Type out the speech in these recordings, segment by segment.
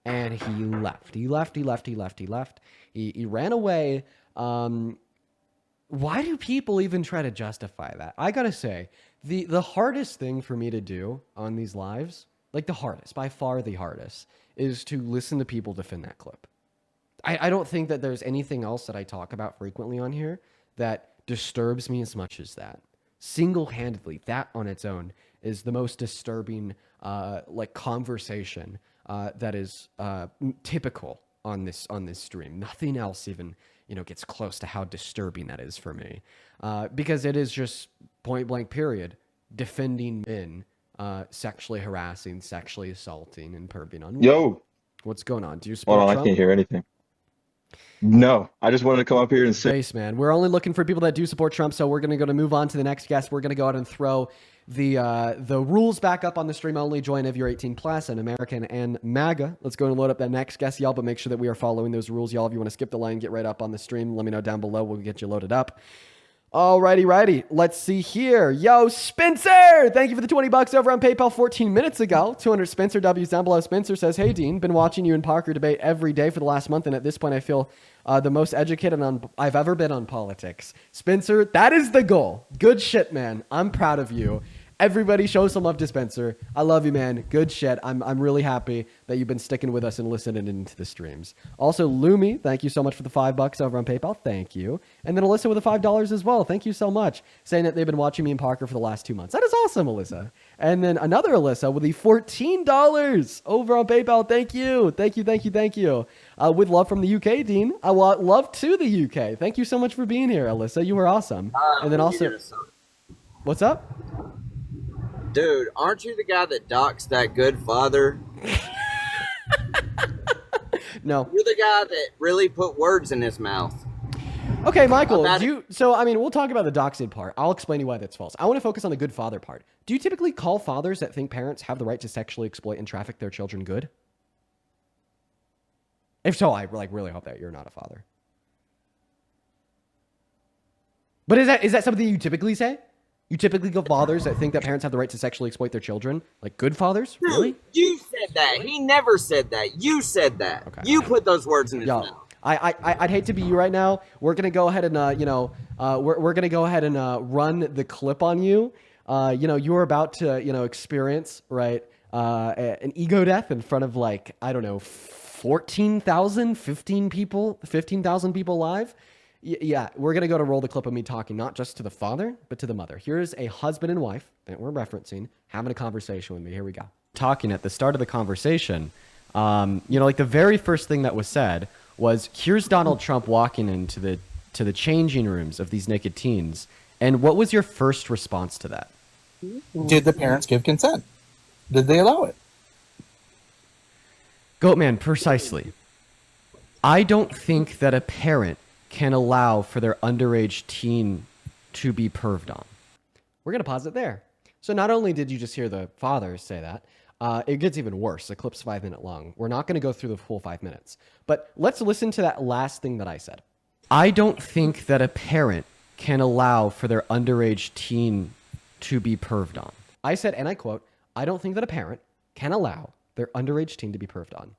and he left. He ran away. Why do people even try to justify that? I gotta say, the hardest thing for me to do on these lives, like the hardest, by far the hardest, is to listen to people defend that clip. I don't think that there's anything else that I talk about frequently on here that disturbs me as much as that. Single-handedly, that on its own is the most disturbing like conversation that is typical on this stream. Nothing else even gets close to how disturbing that is for me, because it is just point blank period defending men sexually harassing, sexually assaulting, and perving on women. Yo, What's going on? Do you support hold on, I Trump? can't hear anything. No, I just wanted to come up here and say, Space, man. We're only looking for people that do support Trump, so we're going to move on to the next guest. We're going to go ahead and throw the rules back up on the stream only. Join if you're 18 plus and American and MAGA. Let's go and load up that next guest, y'all, but make sure that we are following those rules, y'all. If you want to skip the line, get right up on the stream, let me know down below. We'll get you loaded up. Alrighty. Let's see here. Yo, Spencer! Thank you for the $20 over on PayPal 14 minutes ago. 200 Spencer W's down below. Spencer says, hey, Dean, been watching you and Parker debate every day for the last month, and at this point I feel the most educated I've ever been on politics. Spencer, that is the goal. Good shit, man. I'm proud of you. Everybody show some love to Spencer. I love you, man. Good shit. I'm really happy that you've been sticking with us and listening into the streams. Also, Lumi, thank you so much for the $5 over on PayPal. Thank you. And then Alyssa with the $5 as well. Thank you so much. Saying that they've been watching me and Parker for the last 2 months. That is awesome, Alyssa. And then another Alyssa with the $14 over on PayPal. Thank you. With love from the UK, Dean. I want love to the UK. Thank you so much for being here, Alyssa. You were awesome. And then also, what's up? Dude, aren't you the guy that doxed that good father? No. You're the guy that really put words in his mouth. Okay, Michael, we'll talk about the doxing part. I'll explain to you why that's false. I want to focus on the good father part. Do you typically call fathers that think parents have the right to sexually exploit and traffic their children good? If so, I really hope that you're not a father. But is that something you typically say? You typically go fathers that think that parents have the right to sexually exploit their children? Like good fathers? Dude, really? You said that. He never said that. You said that. Okay. You put those words in his mouth. I'd hate to be you right now. We're gonna go ahead and we're gonna go ahead and run the clip on you. You were about to experience an ego death in front of 14,000, 15,000 people live. Yeah, we're going to go to roll the clip of me talking not just to the father, but to the mother. Here's a husband and wife that we're referencing having a conversation with me. Here we go. Talking at the start of the conversation, the very first thing that was said was, here's Donald Trump walking into the changing rooms of these naked teens. And what was your first response to that? Did the parents give consent? Did they allow it? Goatman, precisely. I don't think that a parent can allow for their underage teen to be perved on. We're going to pause it there. So not only did you just hear the father say that, it gets even worse. The clip's 5 minutes long. We're not going to go through the full 5 minutes. But let's listen to that last thing that I said. I don't think that a parent can allow for their underage teen to be perved on. I said, and I quote, I don't think that a parent can allow their underage teen to be perved on.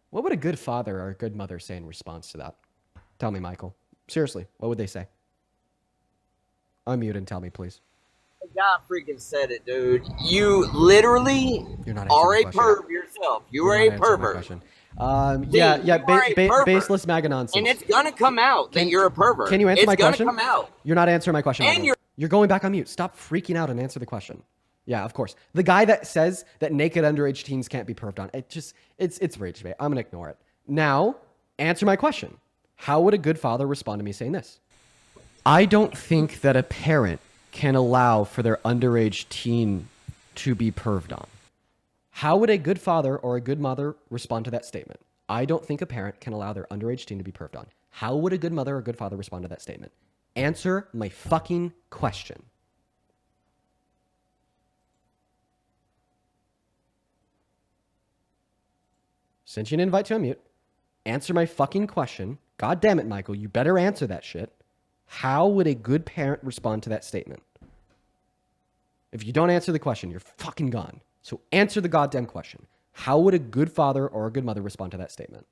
What would a good father or a good mother say in response to that? Tell me, Michael. Seriously, what would they say? Unmute and tell me, please. The guy freaking said it, dude. You literally are a perv yourself. You are a pervert. Baseless MAGA nonsense. And it's gonna come out that you're a pervert. Can you answer my question? It's gonna come out. You're not answering my question. And you're going back on mute. Stop freaking out and answer the question. Yeah, of course. The guy that says that naked underage teens can't be perved on, it's rage bait. I'm gonna ignore it. Now, answer my question. How would a good father respond to me saying this? I don't think that a parent can allow for their underage teen to be perved on. How would a good father or a good mother respond to that statement? I don't think a parent can allow their underage teen to be perved on. How would a good mother or good father respond to that statement? Answer my fucking question. Sent you an invite to unmute. Answer my fucking question. God damn it, Michael. You better answer that shit. How would a good parent respond to that statement? If you don't answer the question, you're fucking gone. So answer the goddamn question. How would a good father or a good mother respond to that statement?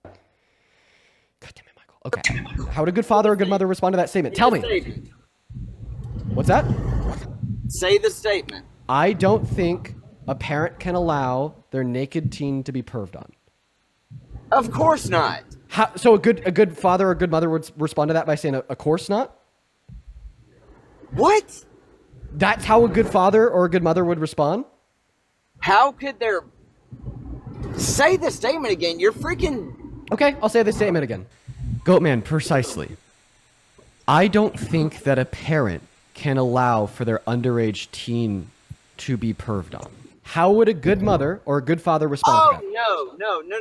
God damn it, Michael. Okay. How would a good father or a good mother respond to that statement? Tell me. What's that? Say the statement. I don't think a parent can allow their naked teen to be perved on. Of course not. So a good father or a good mother would respond to that by saying, of course not? What? That's how a good father or a good mother would respond? How could there... Say the statement again. You're freaking... Okay, I'll say the statement again. Goatman, precisely. I don't think that a parent can allow for their underage teen to be perved on. How would a good mother or a good father respond to that?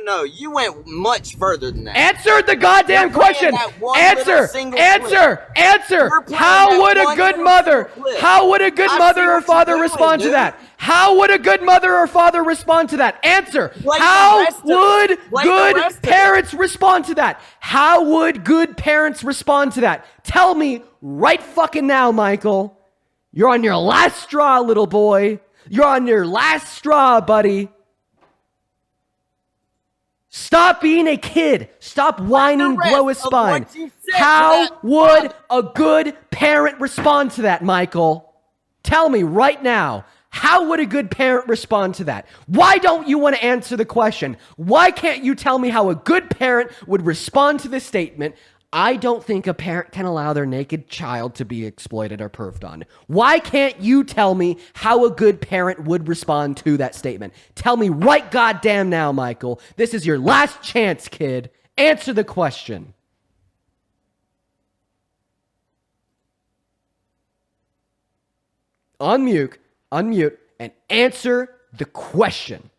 No. You went much further than that. Answer the goddamn question. Answer. How would a good mother or father respond to that? How would a good mother or father respond to that? Answer. How would good parents respond to that? How would good parents respond to that? Tell me right fucking now, Michael. You're on your last straw, little boy. You're on your last straw, buddy. Stop being a kid. Stop whining, blow his spine. How would a good parent respond to that, Michael? Tell me right now. How would a good parent respond to that? Why don't you want to answer the question? Why can't you tell me how a good parent would respond to this statement? I don't think a parent can allow their naked child to be exploited or perved on. Why can't you tell me how a good parent would respond to that statement? Tell me right goddamn now, Michael. This is your last chance, kid. Answer the question. Unmute, and answer the question.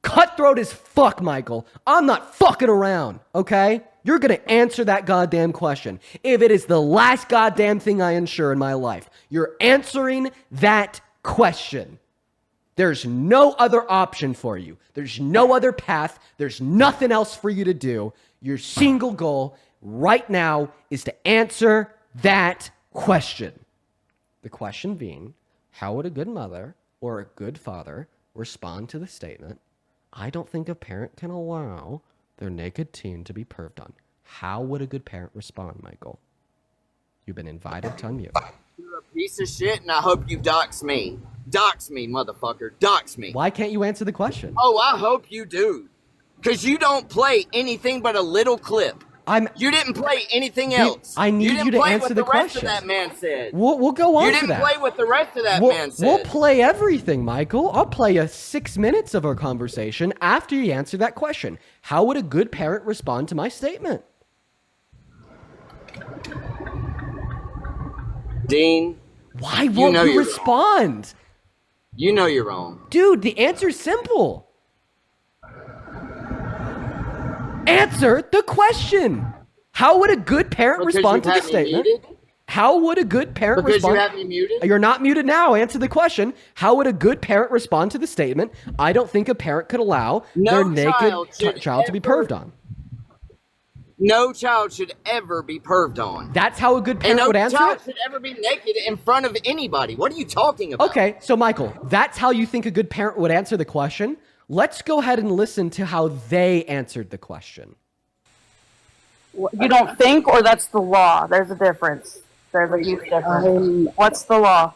Cutthroat as fuck, Michael. I'm not fucking around, okay? You're going to answer that goddamn question. If it is the last goddamn thing I ensure in my life, you're answering that question. There's no other option for you. There's no other path. There's nothing else for you to do. Your single goal right now is to answer that question. The question being, how would a good mother or a good father respond to the statement, I don't think a parent can allow their naked teen to be perved on? How would a good parent respond, Michael? You've been invited to unmute. You're a piece of shit, and I hope you dox me. Dox me, motherfucker. Dox me. Why can't you answer the question? Oh, I hope you do. Because you don't play anything but a little clip. You didn't play anything else. I need you to answer the question. You didn't play what the rest of that man said. We'll go on to that. You didn't play what the rest of that man said. We'll play everything, Michael. I'll play you 6 minutes of our conversation after you answer that question. How would a good parent respond to my statement? Dean. Why won't you respond? Wrong. You know you're wrong. Dude, the answer's simple. Answer the question. How would a good parent respond to the statement? How would a good parent respond? Because you have me muted? You're not muted now. Answer the question. How would a good parent respond to the statement, I don't think a parent could allow their naked child to be perved on? No child should ever be perved on. That's how a good parent would answer it? No child should ever be naked in front of anybody. What are you talking about? Okay, so Michael, that's how you think a good parent would answer the question? Let's go ahead and listen to how they answered the question. You don't think, or that's the law? There's a difference. There's a huge difference. What's the law?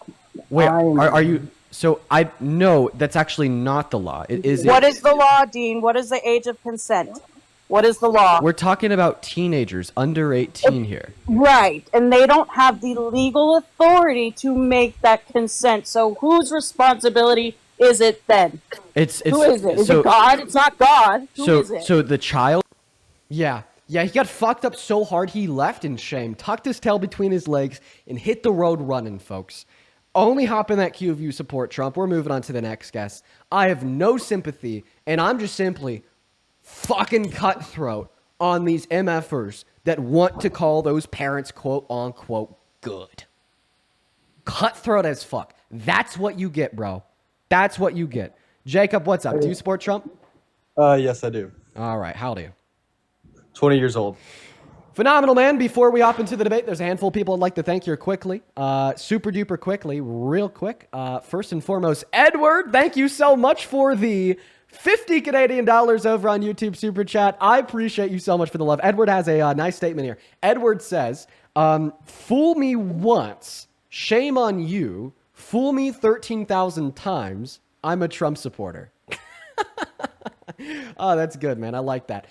Wait, are you... So, no, that's actually not the law. It is... What is the law, Dean? What is the age of consent? What is the law? We're talking about teenagers, under 18 here. Right, and they don't have the legal authority to make that consent. So whose responsibility is it then? Who is it? Is it God? It's not God. Who is it? So the child... Yeah, he got fucked up so hard he left in shame, tucked his tail between his legs, and hit the road running, folks. Only hop in that queue if you support Trump. We're moving on to the next guest. I have no sympathy, and I'm just simply fucking cutthroat on these MFers that want to call those parents quote-unquote good. Cutthroat as fuck. That's what you get, bro. That's what you get. Jacob, what's up? Do you support Trump? Yes, I do. All right. How old are you? 20 years old. Phenomenal, man. Before we hop into the debate, there's a handful of people I'd like to thank here quickly. Super duper quickly, real quick. First and foremost, Edward, thank you so much for the $50 Canadian over on YouTube Super Chat. I appreciate you so much for the love. Edward has a nice statement here. Edward says, fool me once, shame on you. Fool me 13,000 times, I'm a Trump supporter. Oh, that's good, man. I like that.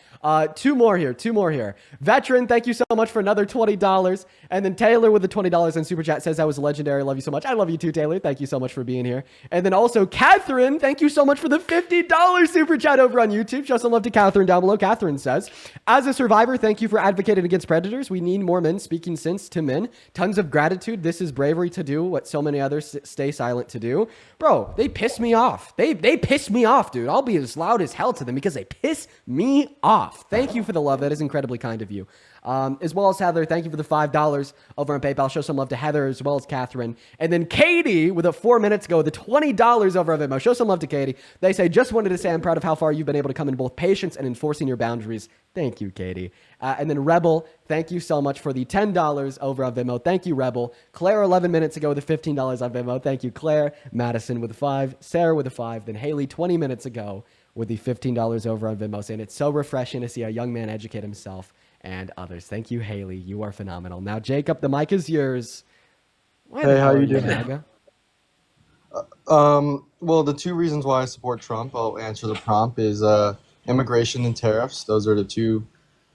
Two more here. Veteran, thank you so much for another $20. And then Taylor with the $20 in Super Chat says that was legendary. Love you so much. I love you too, Taylor. Thank you so much for being here. And then also Catherine, thank you so much for the $50 Super Chat over on YouTube. Show some love to Catherine down below. Catherine says, as a survivor, thank you for advocating against predators. We need more men speaking sense to men. Tons of gratitude. This is bravery to do what so many others stay silent to do. Bro, they piss me off. They piss me off, dude. I'll be as loud as hell to them because they piss me off. Thank you for the love. That is incredibly kind of you. As well as Heather, thank you for the $5 over on PayPal. Show some love to Heather as well as Catherine. And then Katie with 4 minutes ago, the $20 over on Venmo. Show some love to Katie. They say, just wanted to say I'm proud of how far you've been able to come in both patience and enforcing your boundaries. Thank you, Katie. And then Rebel, thank you so much for the $10 over on Venmo. Thank you, Rebel. Claire, 11 minutes ago with the $15 on Venmo. Thank you, Claire. Madison with a 5. Sarah with a 5. Then Haley, 20 minutes ago with the $15 over on Venmo, saying it's so refreshing to see a young man educate himself and others. Thank you, Haley. You are phenomenal. Now, Jacob, the mic is yours. Hey, how you doing? MAGA? Well, the two reasons why I support Trump, I'll answer the prompt, is immigration and tariffs. Those are the two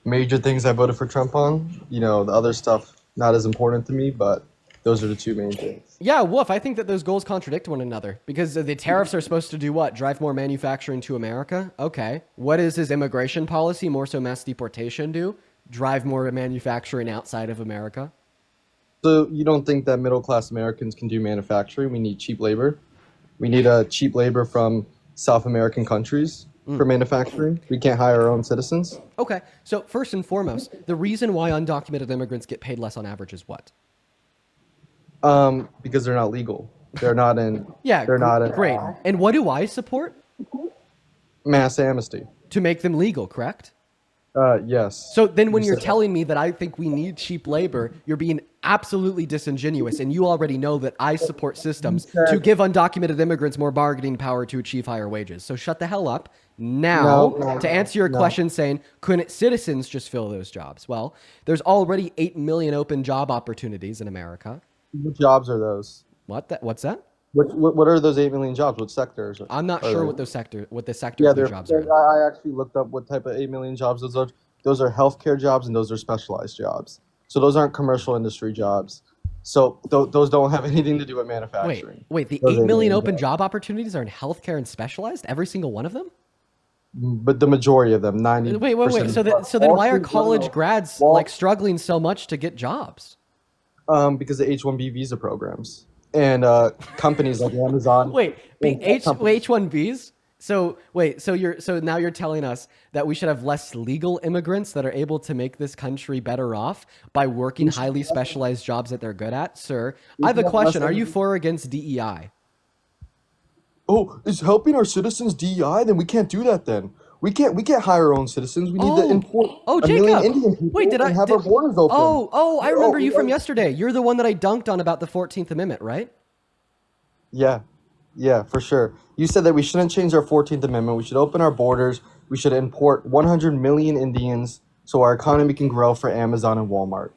major things I voted for Trump on. You know, the other stuff, not as important to me, but those are the two main things. Yeah, Wolf, I think that those goals contradict one another because the tariffs are supposed to do what? Drive more manufacturing to America? Okay. What does his immigration policy, more so mass deportation, do? Drive more manufacturing outside of America? So you don't think that middle-class Americans can do manufacturing? We need cheap labor. We need cheap labor from South American countries for manufacturing. We can't hire our own citizens. Okay. So first and foremost, the reason why undocumented immigrants get paid less on average is what? Because they're not legal. They're not in. Yeah, they're not in. Great. And what do I support? Mass amnesty. To make them legal, correct? Yes. So then when you're telling me that I think we need cheap labor, you're being absolutely disingenuous. And you already know that I support systems to give undocumented immigrants more bargaining power to achieve higher wages. So shut the hell up. Now, to answer your question saying, couldn't citizens just fill those jobs? Well, there's already 8 million open job opportunities in America. What jobs are those? What's that? What are those 8 million jobs? What sectors? I'm not sure what the sectors of the jobs are. I actually looked up what type of 8 million jobs those are. Those are healthcare jobs and those are specialized jobs. So those aren't commercial industry jobs. So those don't have anything to do with manufacturing. Wait, the 8 million open job opportunities are in healthcare and specialized? Every single one of them? But the majority of them, 90%. Wait. So then why are college grads like struggling so much to get jobs? Because the H-1B visa programs and companies like Amazon. H-1Bs? So now you're telling us that we should have less legal immigrants that are able to make this country better off by working highly specialized jobs that they're good at? Sir, I have a question. Are you for or against DEI? Oh, is helping our citizens DEI? Then we can't do that then. We can't hire our own citizens. We need to import a million Indian people and have our borders open. I remember you from yesterday. You're the one that I dunked on about the 14th Amendment, right? Yeah, for sure. You said that we shouldn't change our 14th Amendment. We should open our borders. We should import 100 million Indians so our economy can grow for Amazon and Walmart.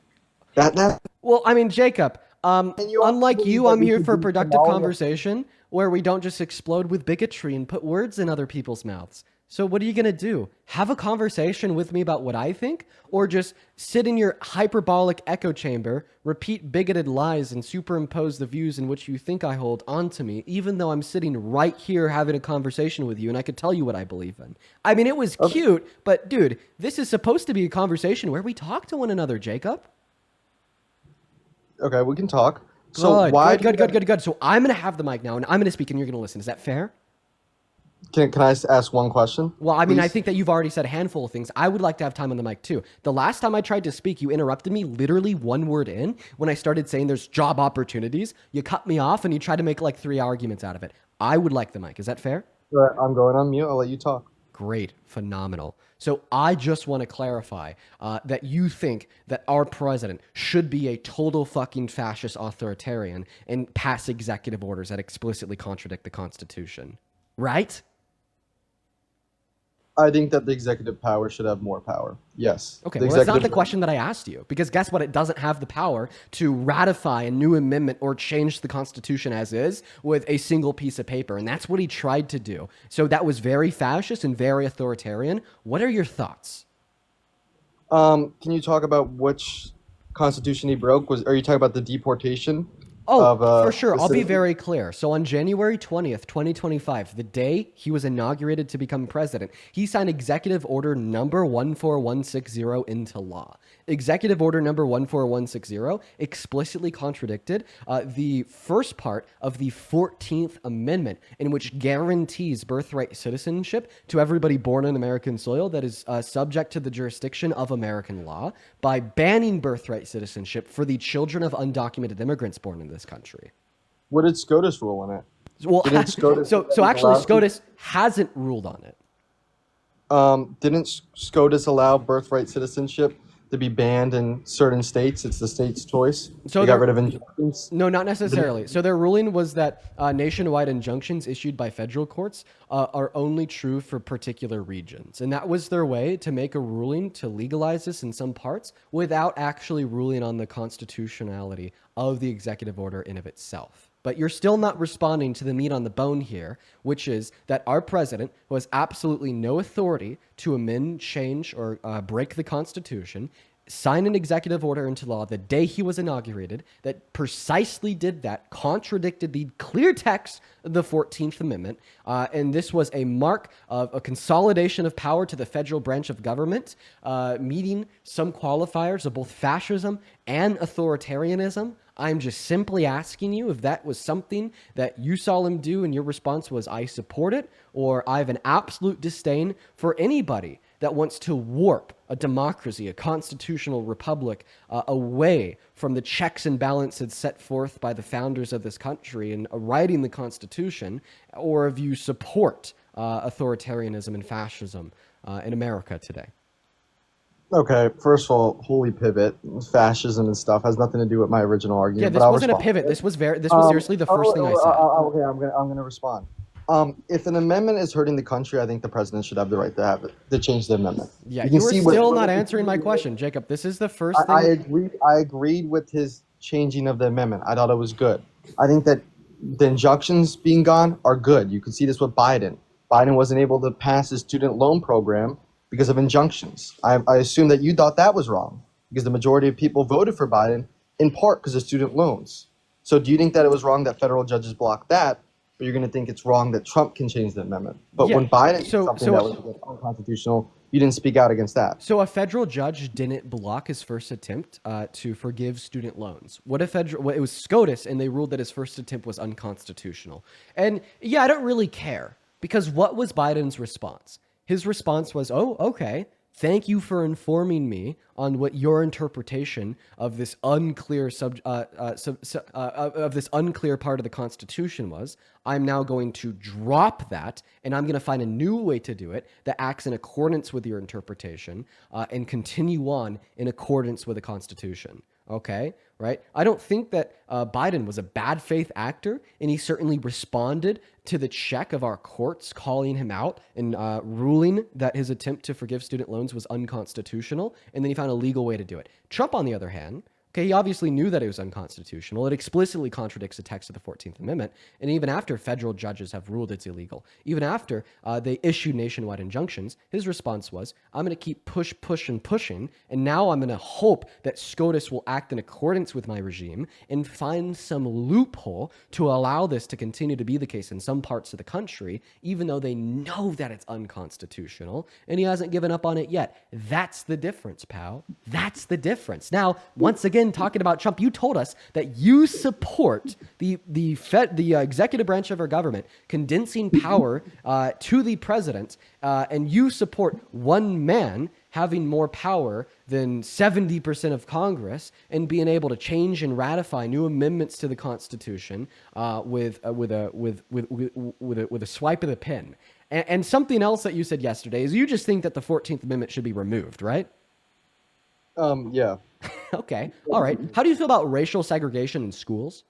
Well, I mean, Jacob, unlike you, I'm here for a productive conversation where we don't just explode with bigotry and put words in other people's mouths. So what are you going to do? Have a conversation with me about what I think? Or just sit in your hyperbolic echo chamber, repeat bigoted lies, and superimpose the views in which you think I hold onto me, even though I'm sitting right here having a conversation with you and I could tell you what I believe in? I mean, it was cute, but dude, this is supposed to be a conversation where we talk to one another, Jacob. Okay, we can talk. Good. So I'm going to have the mic now and I'm going to speak and you're going to listen. Is that fair? Can I ask one question? Well, I mean, I think that you've already said a handful of things. I would like to have time on the mic, too. The last time I tried to speak, you interrupted me literally one word in when I started saying there's job opportunities. You cut me off and you tried to make like 3 arguments out of it. I would like the mic. Is that fair? I'm going on mute. I'll let you talk. Great. Phenomenal. So I just want to clarify that you think that our president should be a total fucking fascist authoritarian and pass executive orders that explicitly contradict the Constitution. Right? I think that the executive power should have more power. Yes. Okay, The well, that's not the executive- question that I asked you, because guess what? It doesn't have the power to ratify a new amendment or change the Constitution as is with a single piece of paper, and that's what he tried to do. So that was very fascist and very authoritarian. What are your thoughts? Can you talk about which constitution he broke? Are you talking about the deportation? Oh, of, for sure. the I'll be citizens? very clear. So on January 20th, 2025, the day he was inaugurated to become president, he signed Executive Order number 14160 into law. Executive Order number 14160 explicitly contradicted the first part of the 14th Amendment, in which guarantees birthright citizenship to everybody born on American soil that is subject to the jurisdiction of American law, by banning birthright citizenship for the children of undocumented immigrants born in this country. What did SCOTUS rule on it? Well, Didn't SCOTUS so actually, allow- SCOTUS hasn't ruled on it. Didn't SCOTUS allow birthright citizenship to be banned in certain states? It's the state's choice. So they they're- got rid of injunctions. No, not necessarily. So their ruling was that nationwide injunctions issued by federal courts are only true for particular regions. And that was their way to make a ruling to legalize this in some parts without actually ruling on the constitutionality of the executive order in of itself. But you're still not responding to the meat on the bone here, which is that our president, who has absolutely no authority to amend, change, or break the Constitution, signed an executive order into law the day he was inaugurated that precisely did that, contradicted the clear text of the 14th Amendment, and this was a mark of a consolidation of power to the federal branch of government, meeting some qualifiers of both fascism and authoritarianism. I'm just simply asking you if that was something that you saw him do and your response was, I support it, or I have an absolute disdain for anybody that wants to warp a democracy, a constitutional republic, away from the checks and balances set forth by the founders of this country in writing the Constitution, or if you support authoritarianism and fascism in America today. Okay, first of all, holy pivot, fascism and stuff has nothing to do with my original argument. Yeah, this but I'll wasn't a respond. pivot. This was seriously the first thing I said. Okay, I'm gonna respond. If an amendment is hurting the country, I think the president should have the right to have it to change the amendment. Yeah, can you were see what- still not answering my question, Jacob. This is the first thing. I agreed with his changing of the amendment. I thought it was good. I think that the injunctions being gone are good. You can see this with Biden. Biden wasn't able to pass his student loan program because of injunctions. I assume that you thought that was wrong because the majority of people voted for Biden in part because of student loans. So do you think that it was wrong that federal judges blocked that, or you're going to think it's wrong that Trump can change the amendment? But Yeah, when Biden did so- something so- that was unconstitutional, you didn't speak out against that. So a federal judge didn't block his first attempt to forgive student loans. What if it was SCOTUS, and they ruled that his first attempt was unconstitutional? And yeah, I don't really care, because what was Biden's response? His response was, "Oh, okay. Thank you for informing me on what your interpretation of this unclear of this unclear part of the Constitution was. I'm now going to drop that, and I'm going to find a new way to do it that acts in accordance with your interpretation, and continue on in accordance with the Constitution." Okay, right? I don't think that Biden was a bad faith actor, and he certainly responded to the check of our courts calling him out and ruling that his attempt to forgive student loans was unconstitutional, and then he found a legal way to do it. Trump, on the other hand, okay, he obviously knew that it was unconstitutional. It explicitly contradicts the text of the 14th Amendment, and even after federal judges have ruled it's illegal, even after they issued nationwide injunctions, his response was, I'm going to keep pushing, and now I'm going to hope that SCOTUS will act in accordance with my regime and find some loophole to allow this to continue to be the case in some parts of the country, even though they know that it's unconstitutional, and he hasn't given up on it yet. That's the difference, pal. That's the difference. Now, once again, talking about Trump, you told us that you support the executive branch of our government condensing power to the president, and you support one man having more power than 70% of Congress and being able to change and ratify new amendments to the Constitution with a swipe of the pen. And something else that you said yesterday is you just think that the 14th Amendment should be removed, right? Yeah. Okay. All right. How do you feel about racial segregation in schools?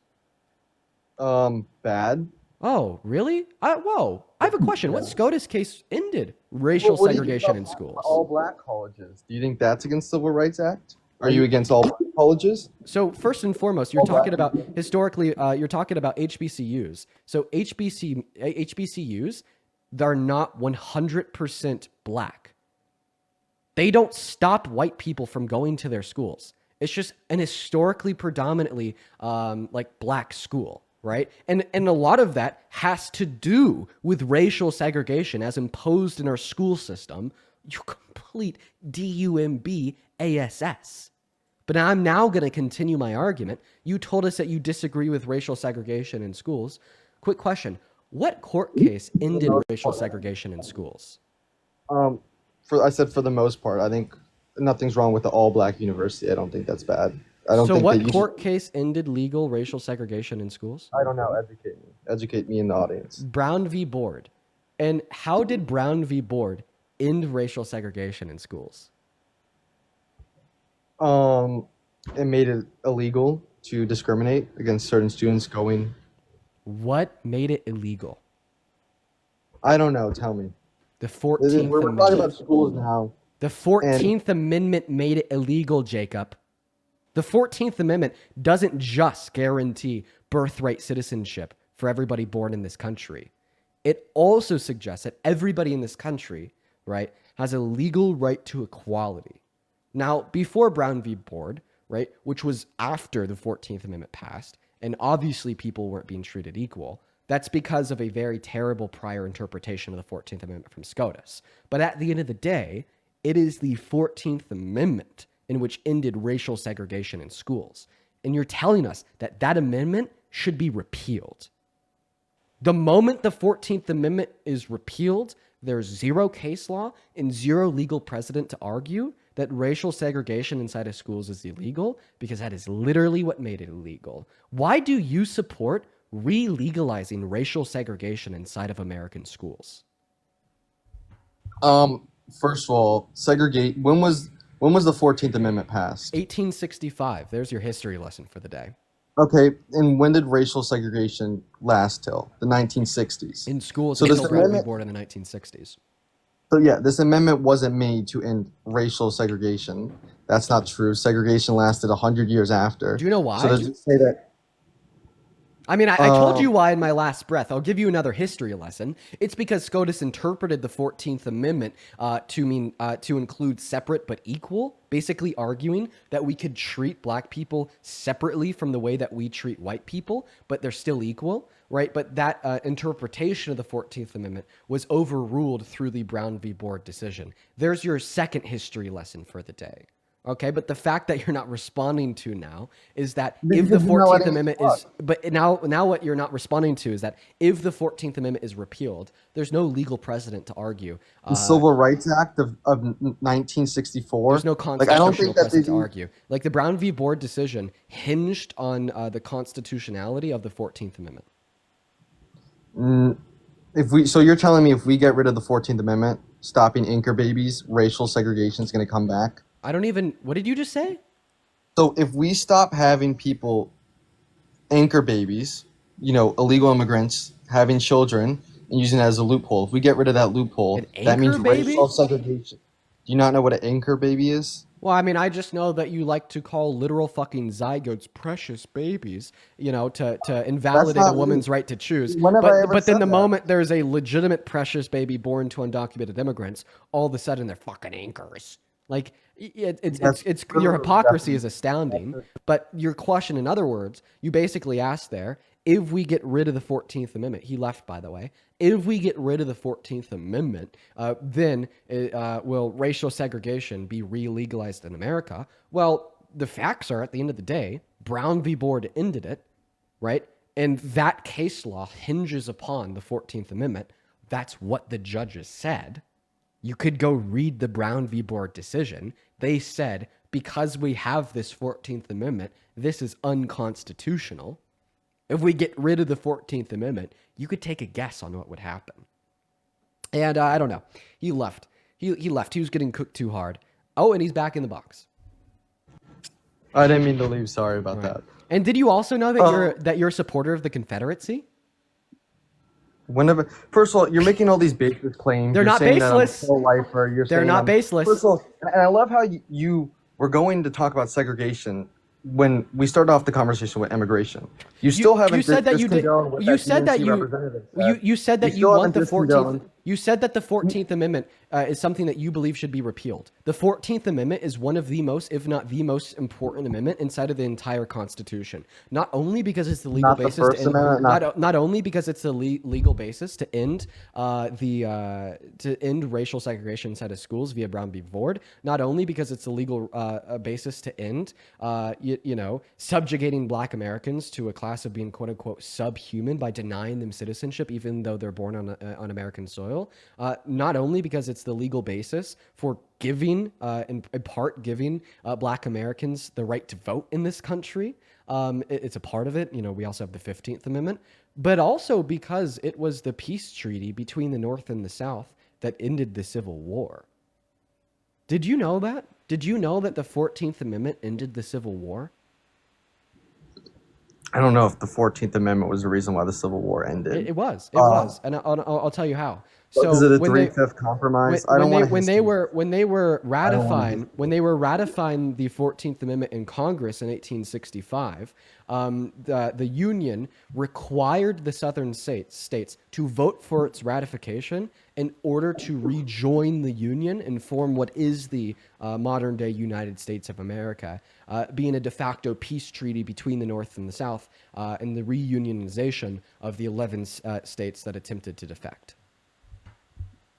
Bad. Oh, really? Whoa. I have a question. What SCOTUS case ended racial What do you think segregation about in schools? all black colleges. Do you think that's against Civil Rights Act? Are you against all black colleges? So first and foremost, you're talking about historically. You're talking about HBCUs. So HBCUs, they're not 100% black. They don't stop white people from going to their schools. It's just an historically predominantly like black school, right? And a lot of that has to do with racial segregation as imposed in our school system. You complete DUMB ASS. But I'm now going to continue my argument. You told us that you disagree with racial segregation in schools. Quick question. What court case ended racial segregation in schools? I said for the most part. I think nothing's wrong with the all-black university. I don't think that's bad. I don't so think what court case ended legal racial segregation in schools? I don't know. Educate me. Educate me in the audience. Brown v. Board. And how did Brown v. Board end racial segregation in schools? It made it illegal to discriminate against certain students going. What made it illegal? I don't know. Tell me. The 14th We're Amendment. talking about schools now. The 14th Amendment made it illegal, Jacob. The 14th Amendment doesn't just guarantee birthright citizenship for everybody born in this country. It also suggests that everybody in this country, right, has a legal right to equality. Now, before Brown v. Board, right, which was after the 14th Amendment passed, and obviously people weren't being treated equal, that's because of a very terrible prior interpretation of the 14th Amendment from SCOTUS. But at the end of the day, it is the 14th Amendment in which ended racial segregation in schools. And you're telling us that that amendment should be repealed. The moment the 14th Amendment is repealed, there's zero case law and zero legal precedent to argue that racial segregation inside of schools is illegal, because that is literally what made it illegal. Why do you support re-legalizing racial segregation inside of American schools? First of all, segregate. When was the 14th Amendment passed? 1865. There's your history lesson for the day. Okay, and when did racial segregation last till? The 1960s. In schools, so until Brown v. Board in the 1960s. So yeah, this amendment wasn't made to end racial segregation. That's not true. Segregation lasted 100 years after. Do you know why? So does it say that? I mean, I told you why in my last breath. I'll give you another history lesson. It's because SCOTUS interpreted the 14th Amendment to include separate but equal, basically arguing that we could treat black people separately from the way that we treat white people, but they're still equal, right? But that interpretation of the 14th Amendment was overruled through the Brown v. Board decision. There's your second history lesson for the day. Okay, but the fact that you're not responding to now is that if the 14th Amendment is, but now what you're not responding to is that if the 14th Amendment is repealed, there's no legal precedent to argue. The Civil Rights Act of 1964. There's no constitutional precedent to argue. Like the Brown v. Board decision hinged on the constitutionality of the 14th Amendment. So you're telling me if we get rid of the 14th Amendment, stopping anchor babies, racial segregation is going to come back? What did you just say? So if we stop having people anchor babies, illegal immigrants having children and using it as a loophole, if we get rid of that loophole, that means racial segregation. Do you not know what an anchor baby is? Well, I mean, I just know that you like to call literal fucking zygotes precious babies, to invalidate a woman's right to choose. But then the moment there's a legitimate precious baby born to undocumented immigrants, all of a sudden they're fucking anchors. Like, it's your hypocrisy is astounding. But your question, in other words, you basically asked there, if we get rid of the 14th Amendment, he left, by the way, if we get rid of the 14th Amendment, then will racial segregation be re-legalized in America? Well, the facts are, at the end of the day, Brown v. Board ended it, right? And that case law hinges upon the 14th Amendment. That's what the judges said. You could go read the Brown v. Board decision. They said, because we have this 14th Amendment, this is unconstitutional. If we get rid of the 14th Amendment, you could take a guess on what would happen. And I don't know. He left. He left. He was getting cooked too hard. Oh, and he's back in the box. I didn't mean to leave. Sorry about that. And did you also know that you're a supporter of the Confederacy? Whenever, first of all, you're making all these baseless claims. They're You're not saying baseless. That I'm a pro-lifer. They're saying not baseless. First of all, and I love how you were going to talk about segregation when we started off the conversation with immigration. You still haven't. You said that you did. You said that you. You said that you want the 14th. You said that the 14th Amendment is something that you believe should be repealed. The 14th Amendment is one of the most, if not the most important amendment inside of the entire Constitution. Not only because it's the legal basis to end, not only because it's the legal basis to end to end racial segregation inside of schools via Brown v. Board. Not only because it's the legal basis to end, subjugating Black Americans to a class of being quote unquote subhuman by denying them citizenship, even though they're born on American soil. Not only because it's the legal basis for giving, in part, giving Black Americans the right to vote in this country. It's a part of it. We also have the 15th Amendment, but also because it was the peace treaty between the North and the South that ended the Civil War. Did you know that? Did you know that the 14th Amendment ended the Civil War? I don't know if the 14th Amendment was the reason why the Civil War ended. It was. It was. And I'll tell you how. So is it a 3/5 compromise? When they were ratifying the 14th Amendment in Congress in 1865, the Union required the Southern states to vote for its ratification in order to rejoin the Union and form what is the modern day United States of America, being a de facto peace treaty between the North and the South, and the reunionization of the 11 states that attempted to defect.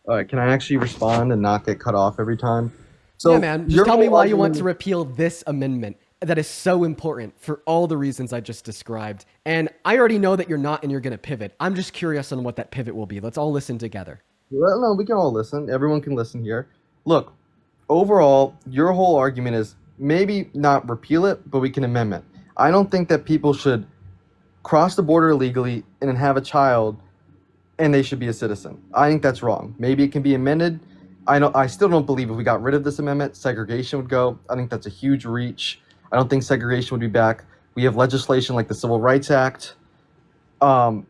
All right, can I actually respond and not get cut off every time? So yeah, man. Just tell me why you want to repeal this amendment that is so important for all the reasons I just described. And I already know that you're not and you're going to pivot. I'm just curious on what that pivot will be. Let's all listen together. Well, no, we can all listen. Everyone can listen here. Look, overall, your whole argument is maybe not repeal it, but we can amend it. I don't think that people should cross the border illegally and then have a child and they should be a citizen. I think that's wrong. Maybe it can be amended. I still don't believe if we got rid of this amendment, segregation would go. I think that's a huge reach. I don't think segregation would be back. We have legislation like the Civil Rights Act. I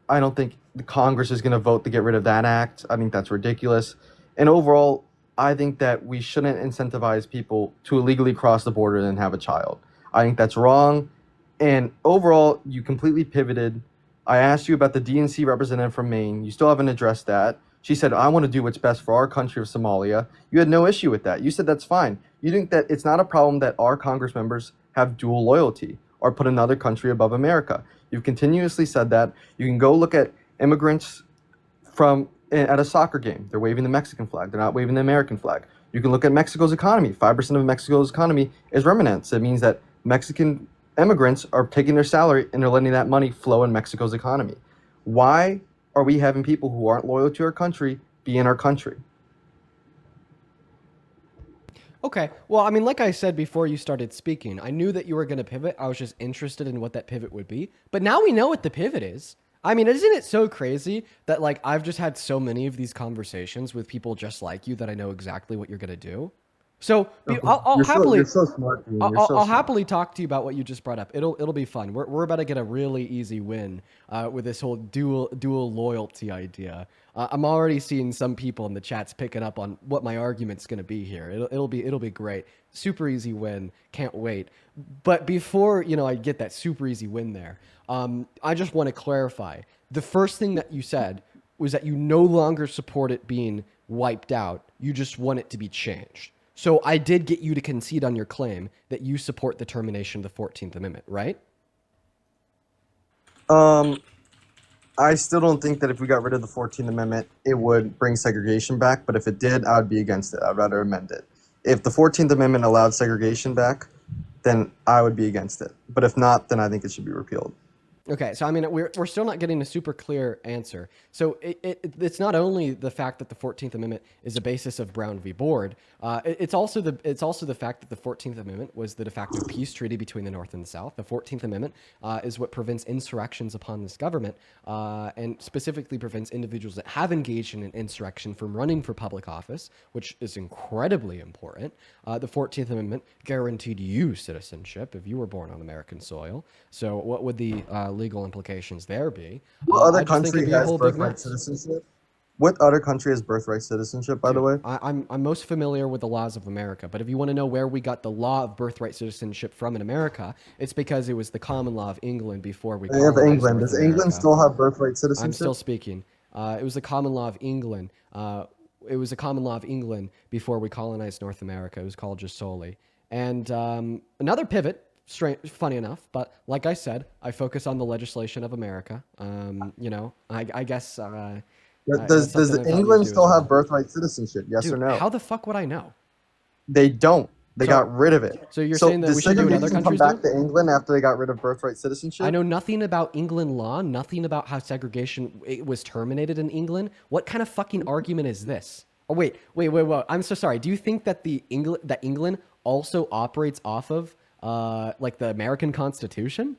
don't think the Congress is going to vote to get rid of that act. I think that's ridiculous. And overall, I think that we shouldn't incentivize people to illegally cross the border and have a child. I think that's wrong. And overall, you completely pivoted. I asked you about the DNC representative from Maine. You still haven't addressed that. She said, I want to do what's best for our country of Somalia. You had no issue with that. You said that's fine. You think that it's not a problem that our Congress members have dual loyalty or put another country above America. You've continuously said that. You can go look at immigrants at a soccer game. They're waving the Mexican flag. They're not waving the American flag. You can look at Mexico's economy. 5% of Mexico's economy is remnants. It means that Mexican immigrants are taking their salary and they're letting that money flow in Mexico's economy. Why are we having people who aren't loyal to our country be in our country? Okay. Well, I mean, like I said before you started speaking, I knew that you were going to pivot. I was just interested in what that pivot would be. But now we know what the pivot is. I mean, isn't it so crazy that like I've just had so many of these conversations with people just like you that I know exactly what you're going to do? So I'll happily happily talk to you about what you just brought up. It'll be fun. We're about to get a really easy win with this whole dual loyalty idea. I'm already seeing some people in the chats picking up on what my argument's going to be here. It'll be great. Super easy win. Can't wait. But before I get that super easy win there, I just want to clarify. The first thing that you said was that you no longer support it being wiped out. You just want it to be changed. So I did get you to concede on your claim that you support the termination of the 14th Amendment, right? I still don't think that if we got rid of the 14th Amendment, it would bring segregation back. But if it did, I would be against it. I'd rather amend it. If the 14th Amendment allowed segregation back, then I would be against it. But if not, then I think it should be repealed. Okay, so I mean, we're still not getting a super clear answer. So it's not only the fact that the 14th Amendment is the basis of Brown v. Board. It's also the fact that the 14th Amendment was the de facto peace treaty between the North and the South. The 14th Amendment is what prevents insurrections upon this government, and specifically prevents individuals that have engaged in an insurrection from running for public office, which is incredibly important. The 14th Amendment guaranteed you citizenship if you were born on American soil. So what would the legal implications there be. What other I just think it'd country be a has whole big birthright mess. citizenship? What other country has birthright citizenship, by the way? I'm most familiar with the laws of America, but if you want to know where we got the law of birthright citizenship from in America, it's because it was the common law of England before we colonized England. North Does America. England still have birthright citizenship? I'm still speaking. It was the common law of England. It was the common law of England before we colonized North America. It was called just solely. And another pivot, funny enough, but like I said, I focus on the legislation of America. I guess... Does England still have birthright citizenship? Yes Dude, or no? How the fuck would I know? They don't. They got rid of it. So you're saying that we should do what other countries come back to England after they got rid of birthright citizenship? I know nothing about England law, nothing about how segregation was terminated in England. What kind of fucking argument is this? Oh, wait. I'm so sorry. Do you think that England also operates off of like the American Constitution?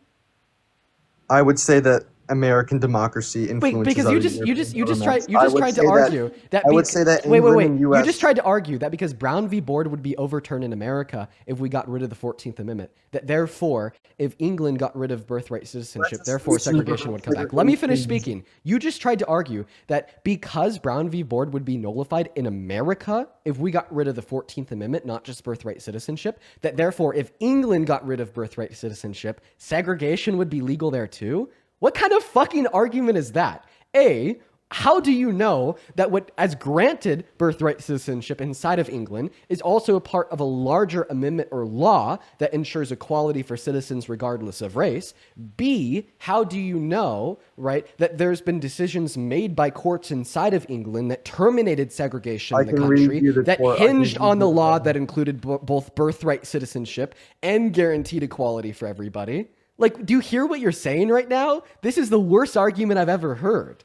I would say that American democracy influences. Wait, because you just tried to argue that. I would say that England and US. You just tried to argue that because Brown v. Board would be overturned in America if we got rid of the 14th Amendment. That therefore, if England got rid of birthright citizenship, therefore segregation would come back. Let me finish speaking. You just tried to argue that because Brown v. Board would be nullified in America if we got rid of the 14th Amendment, not just birthright citizenship, that therefore, if England got rid of birthright citizenship, segregation would be legal there too. What kind of fucking argument is that? A, how do you know that what as granted birthright citizenship inside of England is also a part of a larger amendment or law that ensures equality for citizens regardless of race? B, how do you know, right, that there's been decisions made by courts inside of England that terminated segregation in the country that hinged on the law that included both birthright citizenship and guaranteed equality for everybody? Like, do you hear what you're saying right now? This is the worst argument I've ever heard.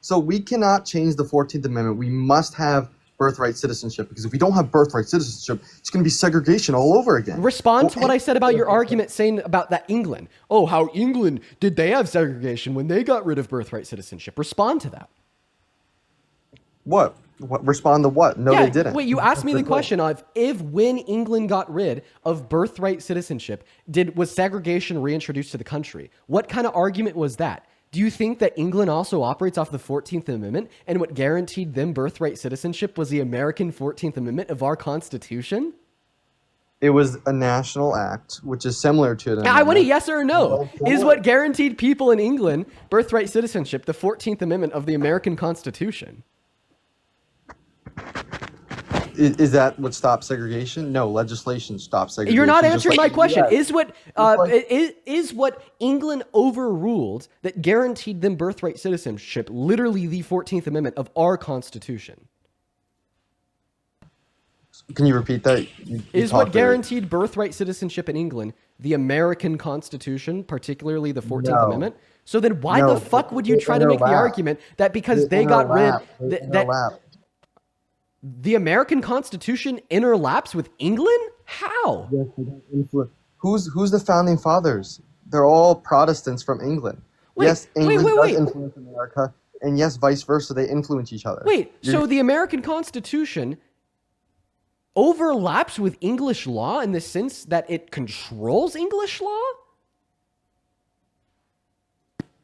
So we cannot change the 14th Amendment. We must have birthright citizenship, because if we don't have birthright citizenship, it's going to be segregation all over again. Respond to what I said about your argument saying about that England. Oh, how England, did they have segregation when they got rid of birthright citizenship? Respond to that. What? Respond to what? No, they didn't. Wait, you asked me the question of if when England got rid of birthright citizenship, was segregation reintroduced to the country? What kind of argument was that? Do you think that England also operates off the 14th Amendment and what guaranteed them birthright citizenship was the American 14th Amendment of our Constitution? It was a national act, which is similar to the. I want a yes or a no. Is what guaranteed people in England birthright citizenship the 14th Amendment of the American Constitution? Is that what stops segregation? No, legislation stops segregation. You're not answering my question. Is what England overruled that guaranteed them birthright citizenship literally the 14th Amendment of our Constitution? Can you repeat that? Is what guaranteed birthright citizenship in England the American Constitution, particularly the 14th Amendment? So then why the fuck would you try to make the argument that because they got rid that the American Constitution interlaps with England? How? Who's the founding fathers? They're all Protestants from England. Yes, England does influence America, and yes, vice versa. They influence each other. So the American Constitution overlaps with English law in the sense that it controls English law?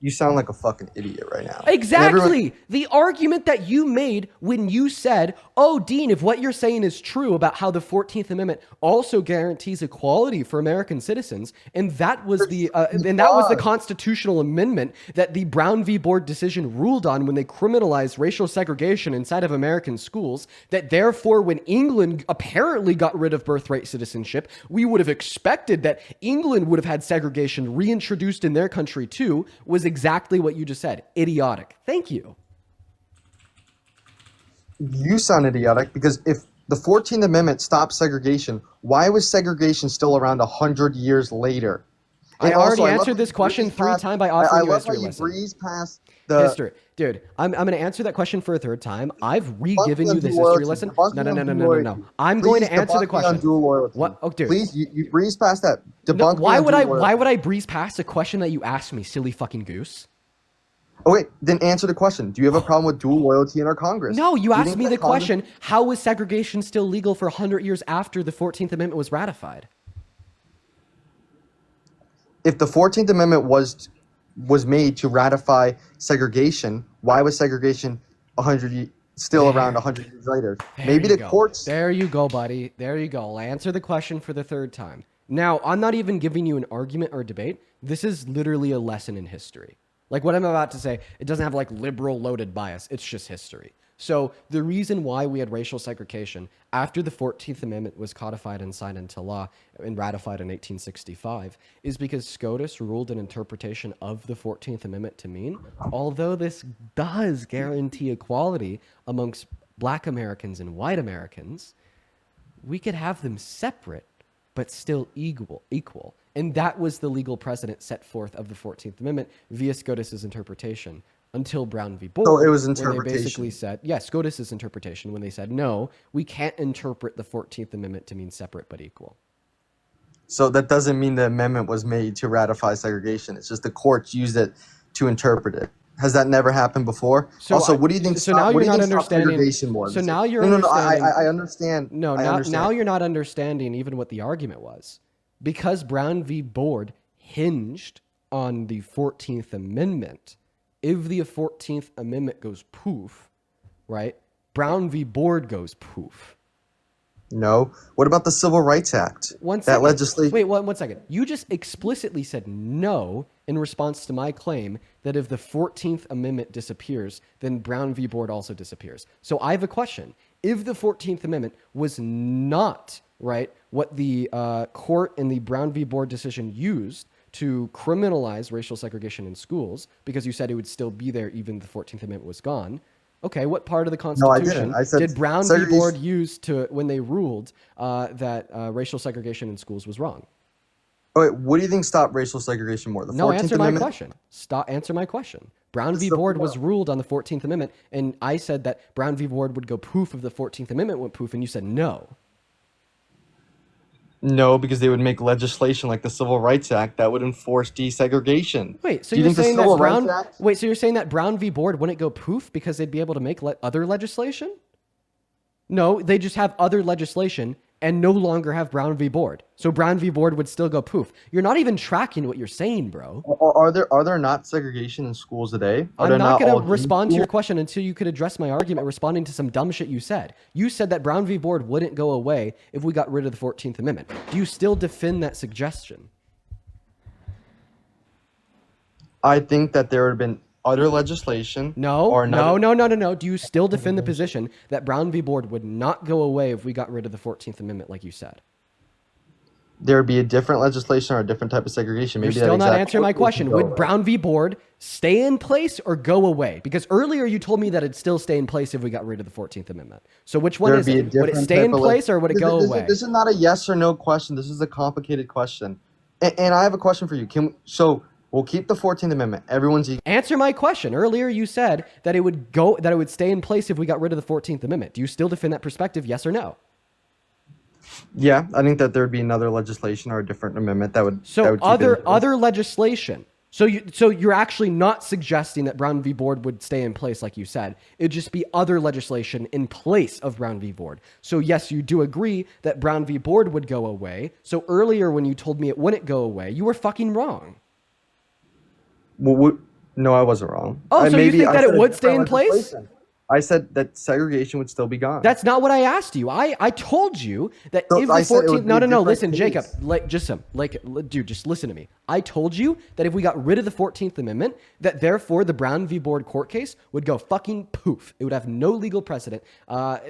You sound like a fucking idiot right now. Exactly. The argument that you made when you said, oh, Dean, if what you're saying is true about how the 14th Amendment also guarantees equality for American citizens, and that was the constitutional amendment that the Brown v. Board decision ruled on when they criminalized racial segregation inside of American schools, that therefore when England apparently got rid of birthright citizenship, we would have expected that England would have had segregation reintroduced in their country too, was exactly what you just said. Idiotic. Thank you. You sound idiotic because if the 14th Amendment stopped segregation, why was segregation still around 100 years later? And I already answered this question 3 times by offering you a history lesson. Breeze past the history. Dude, I'm going to answer that question for a 3rd time. I've re-given you this history lesson. No. I'm going to answer the question. What? Oh, dude. Please, you breeze past that. Debunk why would I breeze past a question that you asked me, silly fucking goose? Oh, wait, then answer the question. Do you have a problem with dual loyalty in our Congress? No, you asked me the question, how was segregation still legal for 100 years after the 14th Amendment was ratified? if the 14th Amendment was made to ratify segregation, why was segregation still around 100 years later? Maybe the courts. There you go, buddy. There you go. I'll answer the question for the third time. Now, I'm not even giving you an argument or debate. This is literally a lesson in history. Like what I'm about to say, it doesn't have like liberal loaded bias. It's just history. So the reason why we had racial segregation after the 14th Amendment was codified and signed into law and ratified in 1865 is because SCOTUS ruled an interpretation of the 14th Amendment to mean, although this does guarantee equality amongst Black Americans and white Americans, we could have them separate but still equal. And that was the legal precedent set forth of the 14th Amendment via SCOTUS's interpretation until Brown v. Board. So it was interpretation. They basically said, yes, SCOTUS's interpretation when they said, no, we can't interpret the 14th Amendment to mean separate but equal. So that doesn't mean the amendment was made to ratify segregation. It's just the courts used it to interpret it. Has that never happened before? So also, what do you think? So now you're not understanding. Was? So now you're no, understanding. I understand. No, now you're not understanding even what the argument was, because Brown v. Board hinged on the 14th Amendment. If the 14th Amendment goes poof, right? Brown v. Board goes poof. No. What about the Civil Rights Act? That legislation. Wait, one second. You just explicitly said no in response to my claim that if the 14th Amendment disappears, then Brown v. Board also disappears. So I have a question. If the 14th Amendment was not, right, what the court in the Brown v. Board decision used to criminalize racial segregation in schools, because you said it would still be there even if the 14th Amendment was gone, okay, what part of the Constitution did Brown v. Board use to when they ruled that racial segregation in schools was wrong? Oh, wait, what do you think stopped racial segregation more? The 14th answer Amendment? my question. Answer my question. Brown v. Board was ruled on the 14th Amendment, and I said that Brown v. Board would go poof if the 14th Amendment went poof, and you said no. No, because they would make legislation like the Civil Rights Act that would enforce desegregation. Wait, so you're saying that Brown? Wait, so you're saying that Brown v. Board wouldn't go poof because they'd be able to make other legislation? No, they just have other legislation and no longer have Brown v. Board. So Brown v. Board would still go poof. You're not even tracking what you're saying, bro. Are there not segregation in schools today? I'm not going to respond to your question until you could address my argument responding to some dumb shit you said. You said that Brown v. Board wouldn't go away if we got rid of the 14th Amendment. Do you still defend that suggestion? I think that there would have been other legislation. No. Do you still defend the position that Brown v. Board would not go away if we got rid of the 14th Amendment like you said? There would be a different legislation or a different type of segregation. Maybe You're still not answering my question. Would Brown v. Board stay in place or go away? Because earlier you told me that it'd still stay in place if we got rid of the 14th Amendment. So which one is it? Would it stay in place or would it go away? This is not a yes or no question. This is a complicated question. And I have a question for you. We'll keep the 14th Amendment. Everyone's equal. Answer my question. Earlier you said that it would stay in place if we got rid of the 14th Amendment. Do you still defend that perspective, yes or no? Yeah, I think that there would be another legislation or a different amendment that would. Other legislation. So you're actually not suggesting that Brown v. Board would stay in place like you said. It'd just be other legislation in place of Brown v. Board. So yes, you do agree that Brown v. Board would go away. So earlier when you told me it wouldn't go away, you were fucking wrong. Well, no, I wasn't wrong. Oh, so you think that it would stay in place? I said that segregation would still be gone. That's not what I asked you. I told you that if the 14th... No, listen, Jacob. Dude, just listen to me. I told you that if we got rid of the 14th Amendment, that therefore the Brown v. Board court case would go fucking poof. It would have no legal precedent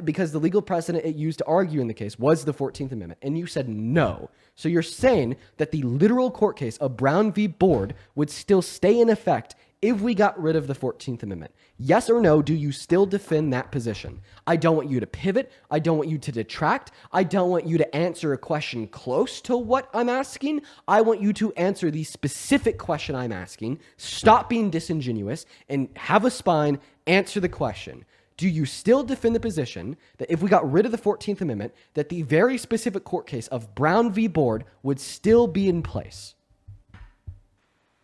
because the legal precedent it used to argue in the case was the 14th Amendment. And you said no. So you're saying that the literal court case of Brown v. Board would still stay in effect if we got rid of the 14th Amendment. Yes or no, do you still defend that position? I don't want you to pivot. I don't want you to detract. I don't want you to answer a question close to what I'm asking. I want you to answer the specific question I'm asking. Stop being disingenuous and have a spine. Answer the question. Do you still defend the position that if we got rid of the 14th Amendment, that the very specific court case of Brown v. Board would still be in place?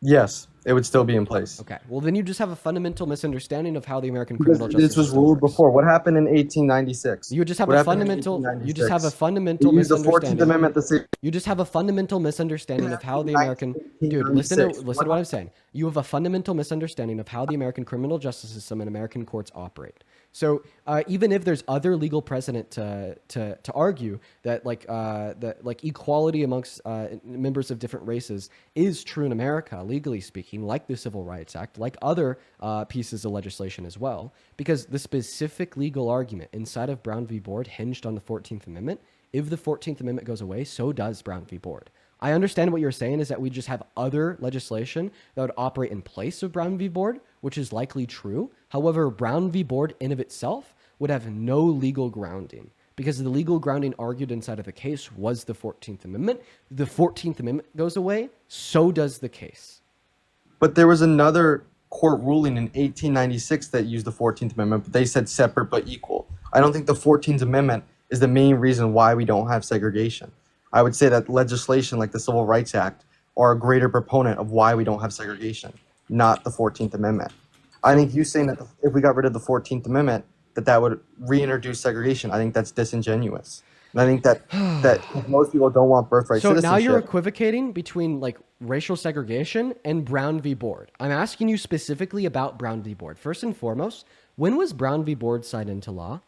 Yes, it would still be in place. Okay. Well, then you just have a fundamental misunderstanding of how the American Because criminal justice this was system ruled works. before. What happened in 1896? You just have What a happened in fundamental. You just have a 1896? fundamental They used the 14th misunderstanding. Amendment the same. You just have a fundamental misunderstanding of how the American dude. Listen to what I'm saying. You have a fundamental misunderstanding of how the American criminal justice system and American courts operate. So even if there's other legal precedent to argue that like equality amongst members of different races is true in America, legally speaking, like the Civil Rights Act, like other pieces of legislation as well, because the specific legal argument inside of Brown v. Board hinged on the 14th Amendment. If the 14th Amendment goes away, so does Brown v. Board. I understand what you're saying is that we just have other legislation that would operate in place of Brown v. Board, which is likely true. However, Brown v. Board in of itself would have no legal grounding because the legal grounding argued inside of the case was the 14th Amendment. The 14th Amendment goes away, so does the case. But there was another court ruling in 1896 that used the 14th Amendment, but they said separate but equal. I don't think the 14th Amendment is the main reason why we don't have segregation. I would say that legislation like the Civil Rights Act are a greater proponent of why we don't have segregation, not the 14th Amendment. I think you saying that if we got rid of the 14th Amendment, that would reintroduce segregation. I think that's disingenuous. And I think that most people don't want birthright citizenship. So now you're equivocating between like racial segregation and Brown v. Board. I'm asking you specifically about Brown v. Board. First and foremost, when was Brown v. Board signed into law?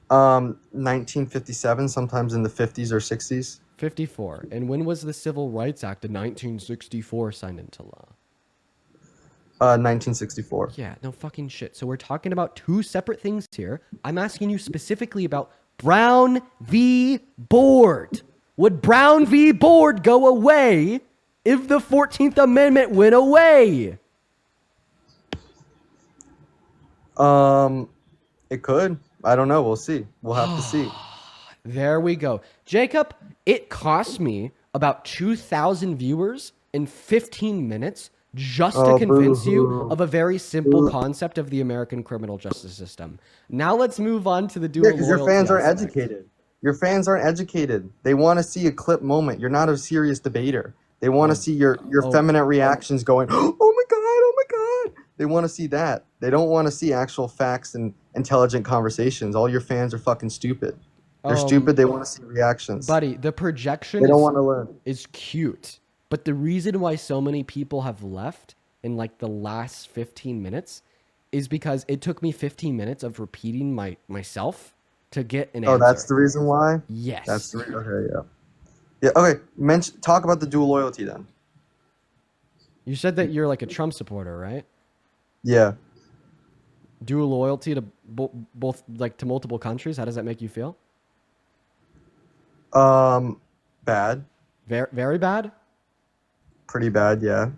1957, sometimes in the 50s or 60s. 54. And when was the Civil Rights Act of 1964 signed into law? 1964. Yeah, no fucking shit. So we're talking about two separate things here. I'm asking you specifically about Brown v. Board. Would Brown v. Board go away if the 14th Amendment went away? It could. I don't know. We'll see. We'll have to see. There we go. Jacob, it cost me about 2,000 viewers in 15 minutes just to convince you of a very simple concept of the American criminal justice system. Now let's move on to the dual loyalty. Because your fans aren't aspect. educated. Your fans aren't educated. They want to see a clip moment. You're not a serious debater. They want to see your feminine reactions going, oh my God, oh my God. They want to see that. They don't want to see actual facts and intelligent conversations. All your fans are fucking stupid. They're stupid. They want to see reactions. Buddy, the projection they don't want to learn. is cute. But the reason why so many people have left in like the last 15 minutes is because it took me 15 minutes of repeating myself to get an answer. Oh, that's the reason why? Yes. That's the reason. Okay, yeah. Yeah, okay. Talk about the dual loyalty then. You said that you're like a Trump supporter, right? Yeah. Dual loyalty to both, like to multiple countries. How does that make you feel? Bad. Very, very bad? Pretty bad, yeah.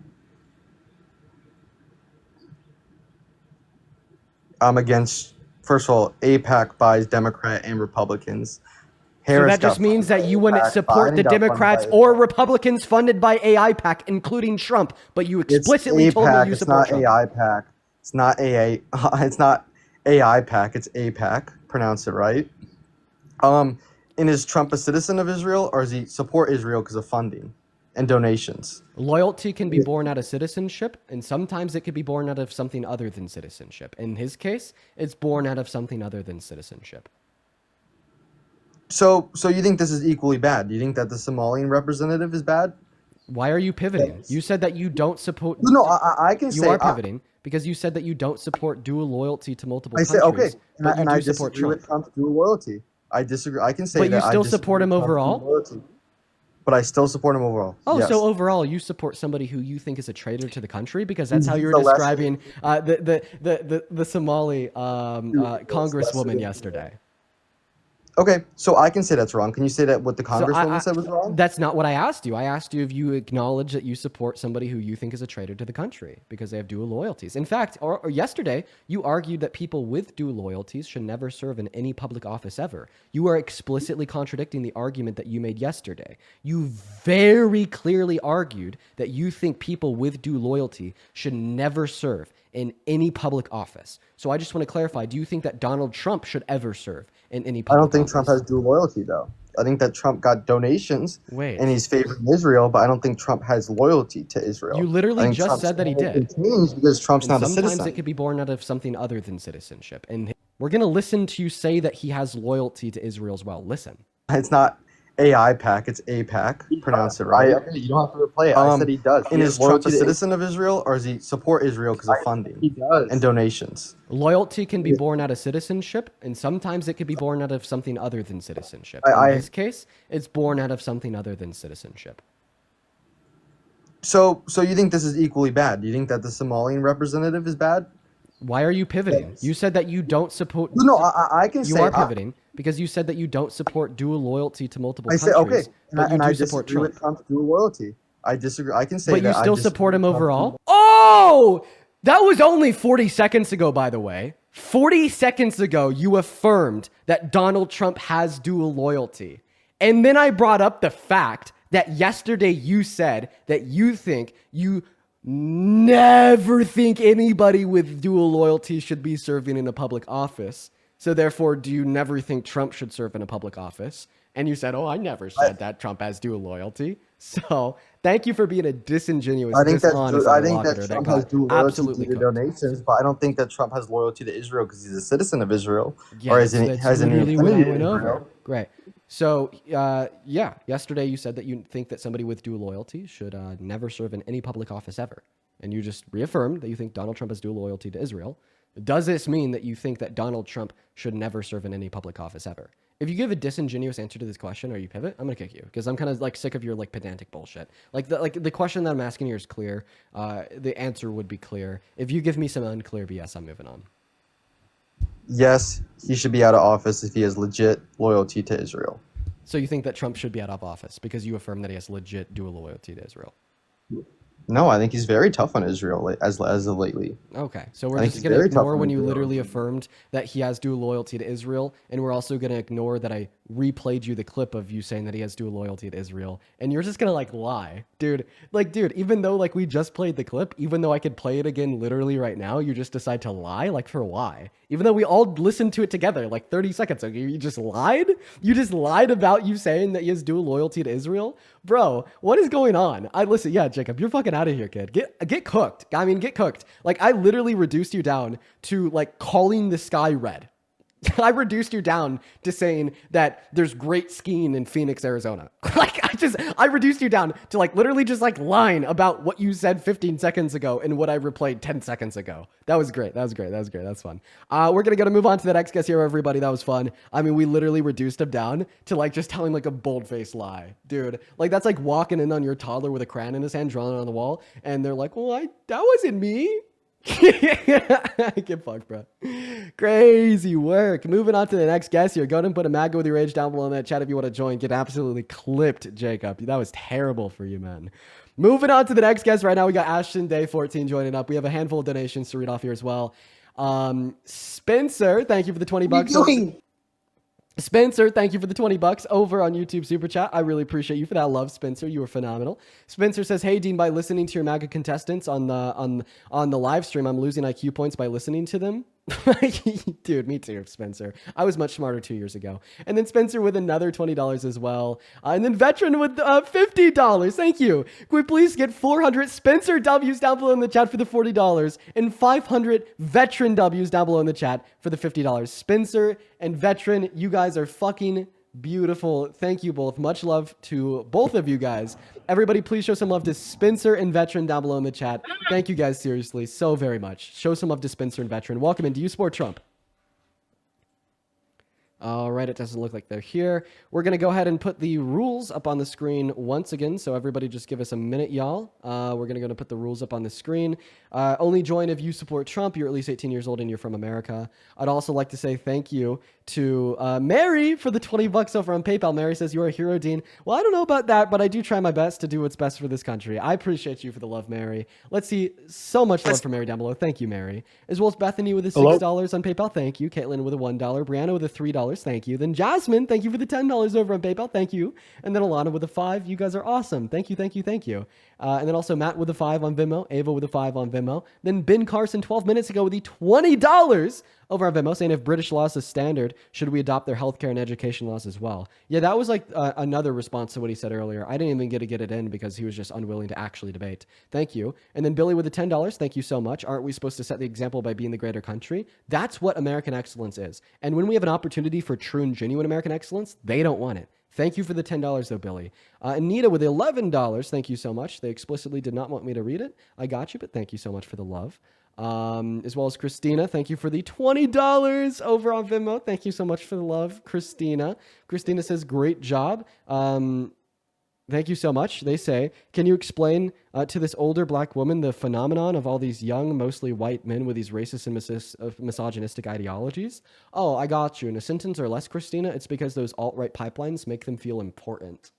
I'm against, first of all, AIPAC buys Democrat and Republicans. Harris so that just means that you wouldn't support the Democrats or Republicans funded by AIPAC, including Trump, but you explicitly told me you support Trump. AIPAC. It's not AA. It's not AIPAC. It's AIPAC. Pronounce it right. And is Trump a citizen of Israel, or does he support Israel because of funding and donations? Loyalty can be born out of citizenship, and sometimes it could be born out of something other than citizenship. In his case, it's born out of something other than citizenship. So you think this is equally bad? Do you think that the Somalian representative is bad? Why are you pivoting? Yes. You said that you don't support... No, I can say... You are pivoting because you said that you don't support dual loyalty to multiple countries. I say, okay, and I disagree with Trump's dual loyalty. I disagree. I can say that. But you still support him overall? But I still support him overall. Oh, yes. So overall, you support somebody who you think is a traitor to the country because that's how you were describing the Somali congresswoman yesterday. Okay, so I can say that's wrong. Can you say that what the congresswoman said was wrong? That's not what I asked you. I asked you if you acknowledge that you support somebody who you think is a traitor to the country because they have dual loyalties. In fact, or yesterday, you argued that people with dual loyalties should never serve in any public office ever. You are explicitly contradicting the argument that you made yesterday. You very clearly argued that you think people with dual loyalty should never serve in any public office. So I just want to clarify, do you think that Donald Trump should ever serve in any public office? I don't think Trump has dual loyalty, though. I think that Trump got donations Wait. and he's favoring Israel, but I don't think Trump has loyalty to Israel. You literally just Trump's said that he did. Change because Trump's not a Sometimes citizen. it could be born out of something other than citizenship. And we're going to listen to you say that he has loyalty to Israel as well. Listen. It's not AIPAC, it's APAC. Pronounce it right. You don't have to replay it. I said he does. And is Trump a citizen of Israel, or does he support Israel because of funding? He does. And donations. Loyalty can be born out of citizenship, and sometimes it can be born out of something other than citizenship. In this case, it's born out of something other than citizenship. So you think this is equally bad? Do you think that the Somalian representative is bad? Why are you pivoting? You said that you don't support... No, I can say... You are pivoting because you said that you don't support dual loyalty to multiple countries. I say, okay, but you I do support disagree Trump. with Trump's dual loyalty. I disagree. I can say but that. But you still support him overall? Oh! That was only 40 seconds ago, by the way. 40 seconds ago, you affirmed that Donald Trump has dual loyalty. And then I brought up the fact that yesterday you said that you never think anybody with dual loyalty should be serving in a public office. So therefore, do you never think Trump should serve in a public office? And you said, oh, I never said that Trump has dual loyalty. So thank you for being a disingenuous, dishonest I think that Trump has dual loyalty absolutely to the donations, but I don't think that Trump has loyalty to Israel because he's a citizen of Israel. Yes, or has an affinity to Israel. Great. So, yesterday you said that you think that somebody with dual loyalty should never serve in any public office ever. And you just reaffirmed that you think Donald Trump has dual loyalty to Israel. Does this mean that you think that Donald Trump should never serve in any public office ever? If you give a disingenuous answer to this question or you pivot, I'm going to kick you because I'm kind of like sick of your like pedantic bullshit. The question that I'm asking here is clear. The answer would be clear. If you give me some unclear BS, I'm moving on. Yes, he should be out of office if he has legit loyalty to Israel. So you think that Trump should be out of office because you affirm that he has legit dual loyalty to Israel? No, I think he's very tough on Israel as of lately. Okay, so we're just going to ignore when you literally affirmed that he has dual loyalty to Israel, and we're also going to ignore that I replayed you the clip of you saying that he has dual loyalty to Israel, and you're just going to like lie. Dude, even though like we just played the clip, even though I could play it again literally right now, you just decide to lie? Like for why? Even though we all listened to it together like 30 seconds ago, you just lied? You just lied about you saying that he has dual loyalty to Israel? Bro, what is going on? Yeah, Jacob, you're fucking out of here, kid. Get cooked. I mean, get cooked. Like, I literally reduced you down to, like, calling the sky red. I reduced you down to saying that there's great skiing in Phoenix, Arizona. I reduced you down to like literally just like lying about what you said 15 seconds ago and what I replayed 10 seconds ago. That was great. That's fun. We're going to move on to the next guest here, everybody. That was fun. I mean, we literally reduced him down to like just telling like a bold-faced lie, dude. Like that's like walking in on your toddler with a crayon in his hand, drawing it on the wall. And they're like, well, that wasn't me. Get fucked, bro. Crazy work. Moving on to the next guest here. Go ahead and put a MAGA with your age down below in that chat if you want to join. Get absolutely clipped, Jacob. That was terrible for you, man. Moving on to the next guest right now. We got Ashton Day 14 joining up. We have a handful of donations to read off here as well. Spencer, thank you for the $20. What are you doing? Spencer, thank you for the $20 over on YouTube Super Chat. I really appreciate you for that love, Spencer. You were phenomenal. Spencer says, "Hey Dean, by listening to your MAGA contestants on the live stream, I'm losing IQ points by listening to them." Dude, me too, Spencer. I was much smarter 2 years ago. And then Spencer with another $20 as well. And then Veteran with $50. Thank you. Can we please get 400 Spencer W's down below in the chat for the $40 and 500 Veteran W's down below in the chat for the $50. Spencer and Veteran, you guys are fucking beautiful. Thank you both. Much love to both of you guys. Everybody, please show some love to Spencer and Veteran down below in the chat. Thank you guys seriously so very much. Show some love to Spencer and Veteran. Welcome in. Do you support Trump? All right, it doesn't look like they're here. We're going to go ahead and put the rules up on the screen once again. So everybody just give us a minute, y'all. We're going to put the rules up on the screen. Only join if you support Trump. You're at least 18 years old and you're from America. I'd also like to say thank you to Mary for the $20 over on PayPal. Mary says, "You're a hero, Dean." Well, I don't know about that, but I do try my best to do what's best for this country. I appreciate you for the love, Mary. Let's see. So much love for Mary down below. Thank you, Mary. As well as Bethany with a $6 on PayPal. Thank you. Caitlin with a $1. Brianna with a $3. Thank you. Then Jasmine, thank you for the $10 over on PayPal. Thank you. And then Alana with a $5. You guys are awesome. Thank you. And then also Matt with a $5 on Venmo. Ava with a $5 on Venmo. Then Ben Carson 12 minutes ago with the $20 Over on Venmo saying, if British laws is standard, should we adopt their healthcare and education laws as well? Yeah, that was like another response to what he said earlier. I didn't even get to get it in because he was just unwilling to actually debate. Thank you. And then Billy with the $10. Thank you so much. Aren't we supposed to set the example by being the greater country? That's what American excellence is. And when we have an opportunity for true and genuine American excellence, they don't want it. Thank you for the $10 though, Billy. Anita with $11. Thank you so much. They explicitly did not want me to read it. I got you, but thank you so much for the love. As well as Christina, thank you for the $20 over on Venmo. Thank you so much for the love, Christina. Christina says, great job. Thank you so much. They say, can you explain to this older black woman the phenomenon of all these young, mostly white men with these racist and misogynistic ideologies? Oh, I got you. In a sentence or less, Christina, it's because those alt-right pipelines make them feel important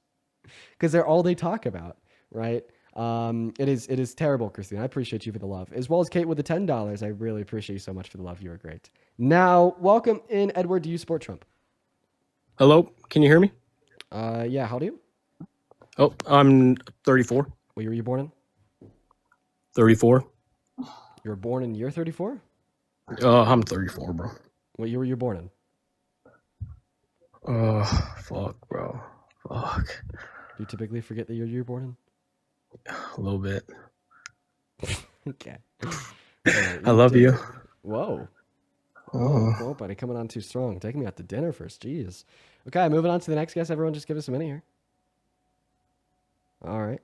because they're all they talk about, right? It is terrible, Christine. I appreciate you for the love. As well as Kate with the $10. I really appreciate you so much for the love. You are great. Now, welcome in, Edward. Do you support Trump? Hello? Can you hear me? Yeah. How do you? Oh, I'm 34. What year were you born in? 34. You were born in year 34? I'm 34, bro. What year were you born in? Fuck, bro. Fuck. Do you typically forget the year you were born in? A little bit. Okay. I love you. Whoa. Whoa, buddy, coming on too strong. Taking me out to dinner first. Jeez. Okay, moving on to the next guest. Everyone just give us a minute here. All right.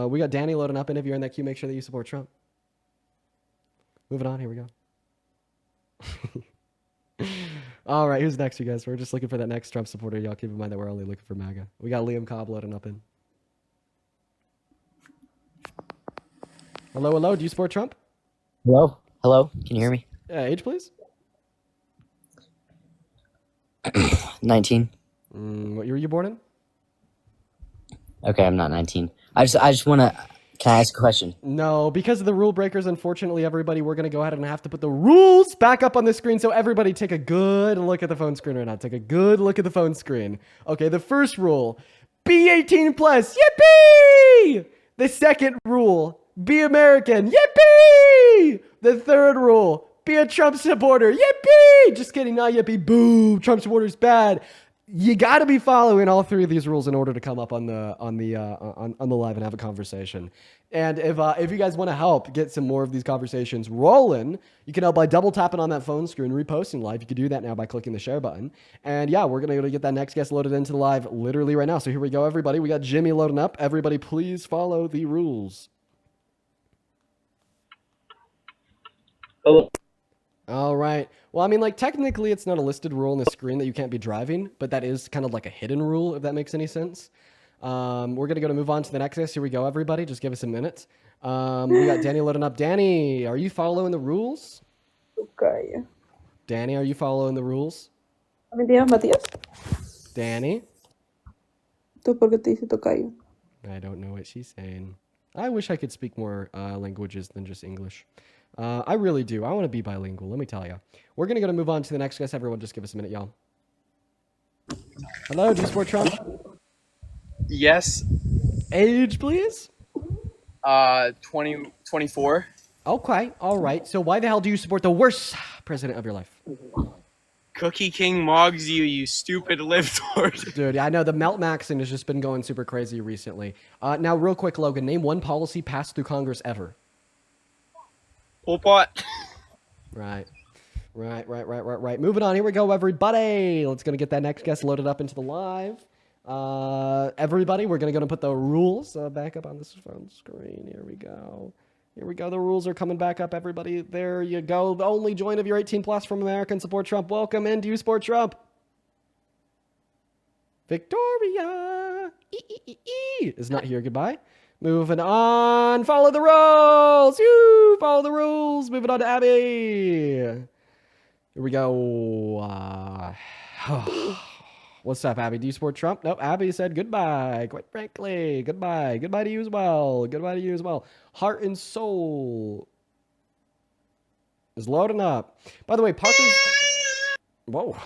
We got Danny loading up, and if you're in that queue, make sure that you support Trump. Moving on. Here we go. All right, who's next, you guys? We're just looking for that next Trump supporter. Y'all keep in mind that we're only looking for MAGA. We got Liam Cobb loading up in. Hello, hello. Do you support Trump? Hello? Hello? Can you hear me? Age, please. 19. What year were you born in? Okay, I'm not 19. I just want to... Can I ask a question? No, because of the rule breakers, unfortunately, everybody, we're going to go ahead and have to put the rules back up on the screen. So everybody take a good look at the phone screen right now. Take a good look at the phone screen. Okay, the first rule, be 18 plus. Yippee! The second rule, be American. Yippee! The third rule, be a Trump supporter. Yippee! Just kidding, not yippee. Boo! Trump supporter's bad. You got to be following all three of these rules in order to come up on the live and have a conversation. And if you guys want to help get some more of these conversations rolling, you can help by double tapping on that phone screen, reposting live. You can do that now by clicking the share button. And yeah, we're gonna get that next guest loaded into the live literally right now. So here we go, everybody. We got Jimmy loading up. Everybody, please follow the rules. Hello. All right. Well, I mean, like, technically it's not a listed rule on the screen that you can't be driving, but that is kind of like a hidden rule, if that makes any sense. We're going to move on to the next guest. Here we go, everybody. Just give us a minute. We got Danny loading up. Danny, are you following the rules? Okay. Danny, are you following the rules? Buenos días, Matías. Danny? ¿Tú por qué te dice tocayo? I don't know what she's saying. I wish I could speak more languages than just English. I really do. I want to be bilingual, let me tell you. We're going to move on to the next guest. Everyone, just give us a minute, y'all. Hello, do you support Trump? Yes. Age, please? 24. Okay, all right. So why the hell do you support the worst president of your life? Cookie King mogs you, you stupid libtard. Dude, I know the melt maxing has just been going super crazy recently. Now, real quick, Logan, name one policy passed through Congress ever. Pol Pot. Right. Moving on. Here we go, everybody. Let's get that next guest loaded up into the live. Everybody, we're going to put the rules back up on this phone screen. Here we go. The rules are coming back up, everybody. There you go. The only join if you're 18 plus from American Support Trump. Welcome in. Do you support Trump? Victoria is not here. Goodbye. Moving on. Follow the rules. You follow the rules. Moving on to Abby. Here we go. What's up, Abby? Do you support Trump? Nope. Abby said goodbye. Quite frankly, goodbye. Goodbye to you as well. Heart and Soul is loading up. By the way, Parker's... Whoa.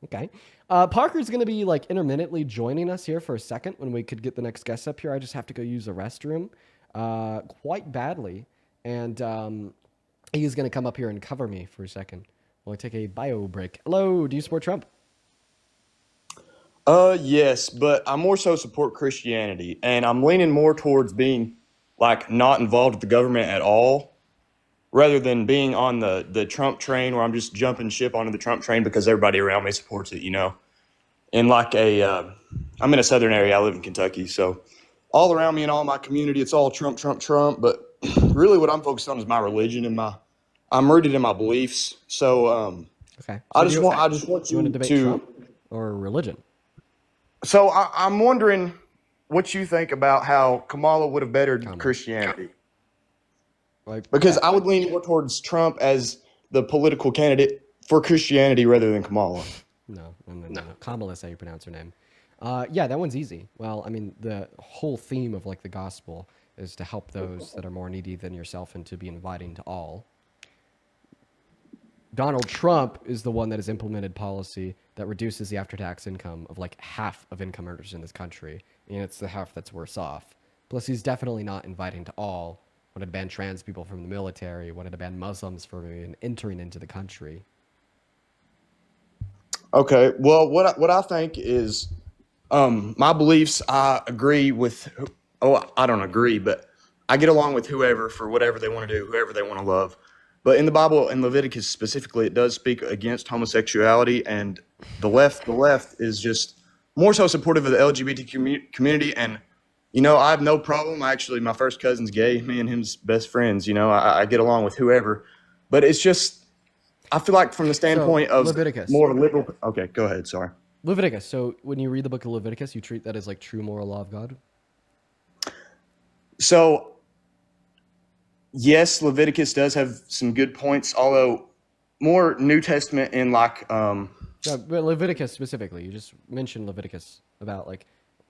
Okay. Parker's going to be like intermittently joining us here for a second when we could get the next guest up here. I just have to go use the restroom quite badly. And he's going to come up here and cover me for a second. We'll take a bio break. Hello, do you support Trump? Yes, but I more so support Christianity, and I'm leaning more towards being like not involved with the government at all, rather than being on the Trump train where I'm just jumping ship onto the Trump train because everybody around me supports it, you know. In like I'm in a southern area. I live in Kentucky, so all around me and all my community, it's all Trump, Trump, Trump. But really, what I'm focused on is my religion and I'm rooted in my beliefs. So okay, I just want you want to debate Trump or religion? So I'm wondering what you think about how Kamala would have bettered Christianity. Because I would lean more towards Trump as the political candidate for Christianity rather than Kamala. No. Kamala is how you pronounce her name. Yeah, that one's easy. Well, I mean, the whole theme of like the gospel is to help those that are more needy than yourself and to be inviting to all. Donald Trump is the one that has implemented policy that reduces the after-tax income of like half of income earners in this country, and it's the half that's worse off. Plus, he's definitely not inviting to all. Wanted to ban trans people from the military. Wanted to ban Muslims from entering into the country. Okay, well, what I think is my beliefs. I agree with. Oh, I don't agree, but I get along with whoever for whatever they want to do, whoever they want to love. But in the Bible, in Leviticus specifically, it does speak against homosexuality, and the left is just more so supportive of the LGBT community. And you know, I have no problem. Actually, my first cousin's gay. Me and him's best friends. You know, I get along with whoever. But it's just, I feel like from the standpoint of Leviticus. more liberal. Okay, go ahead. Sorry. Leviticus. So when you read the book of Leviticus, you treat that as like true moral law of God? So, yes, Leviticus does have some good points, although more New Testament in like... Yeah, but Leviticus specifically. You just mentioned Leviticus about like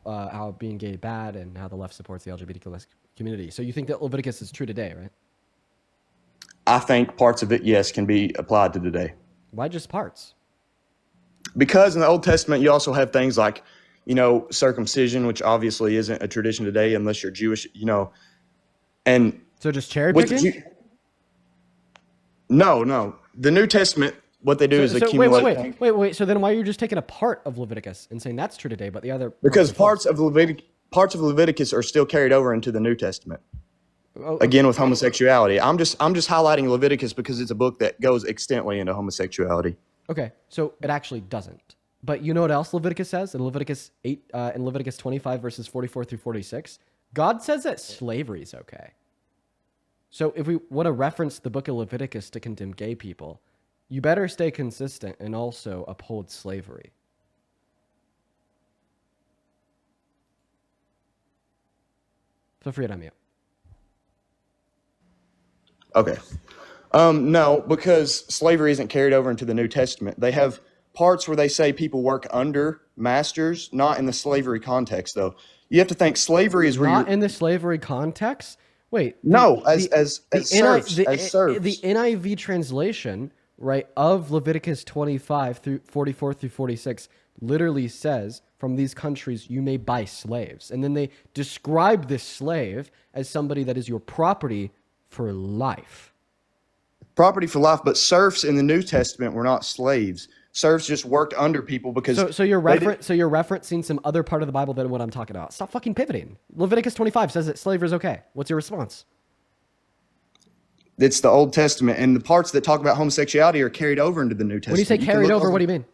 how being gay bad and how the left supports the LGBT community. So you think that Leviticus is true today, right? I think parts of it, yes, can be applied to today. Why just parts? Because in the Old Testament, you also have things like, you know, circumcision, which obviously isn't a tradition today unless you're Jewish, you know. And so just cherry picking? No. The New Testament, what they do is accumulate. Wait. So then why are you just taking a part of Leviticus and saying that's true today, but the other? Because parts of Leviticus are still carried over into the New Testament. Again, with homosexuality. I'm just highlighting Leviticus because it's a book that goes extensively into homosexuality. Okay, so it actually doesn't. But you know what else Leviticus says in Leviticus 8, in Leviticus 25 verses 44 through 46? God says that slavery is okay. So if we want to reference the book of Leviticus to condemn gay people, you better stay consistent and also uphold slavery. Feel free to unmute. Okay. No, because slavery isn't carried over into the New Testament. They have parts where they say people work under masters, not in the slavery context, though. You have to think slavery is where not in the slavery context? Wait. No, as serfs. The NIV translation, right, of Leviticus 25 through 44 through 46 literally says, from these countries you may buy slaves. And then they describe this slave as somebody that is your property for life. Property for life, but serfs in the New Testament were not slaves. Serfs just worked under people because... So you're referencing some other part of the Bible than what I'm talking about. Stop fucking pivoting. Leviticus 25 says that slavery is okay. What's your response? It's the Old Testament, and the parts that talk about homosexuality are carried over into the New Testament. When you say carried over, what do you mean?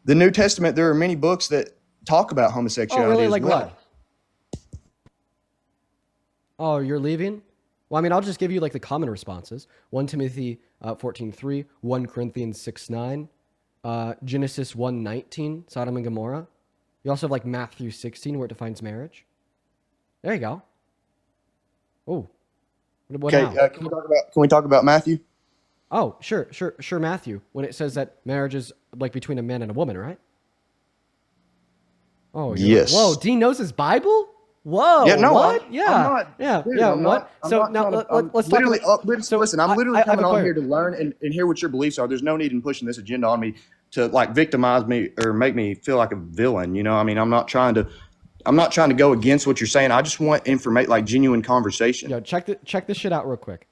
The New Testament, there are many books that talk about homosexuality. Oh, really? As like well. what? Oh, you're leaving? Well, I mean, I'll just give you like the common responses. 1 Timothy 14:3, 1 Corinthians 6:9, Genesis 1:19, Sodom and Gomorrah. You also have like Matthew 16 where it defines marriage. There you go. Oh. What okay, can we talk about Matthew? Oh, sure, Matthew. When it says that marriage is like between a man and a woman, right? Oh, yes. Whoa, Dean knows his Bible? Whoa! Yeah, no, what? Yeah, I'm what? So now let's talk about. Listen, I'm literally coming on here to learn and hear what your beliefs are. There's no need in pushing this agenda on me to like victimize me or make me feel like a villain. You know, I mean, I'm not trying to go against what you're saying. I just want information, like genuine conversation. Yo, check this shit out real quick.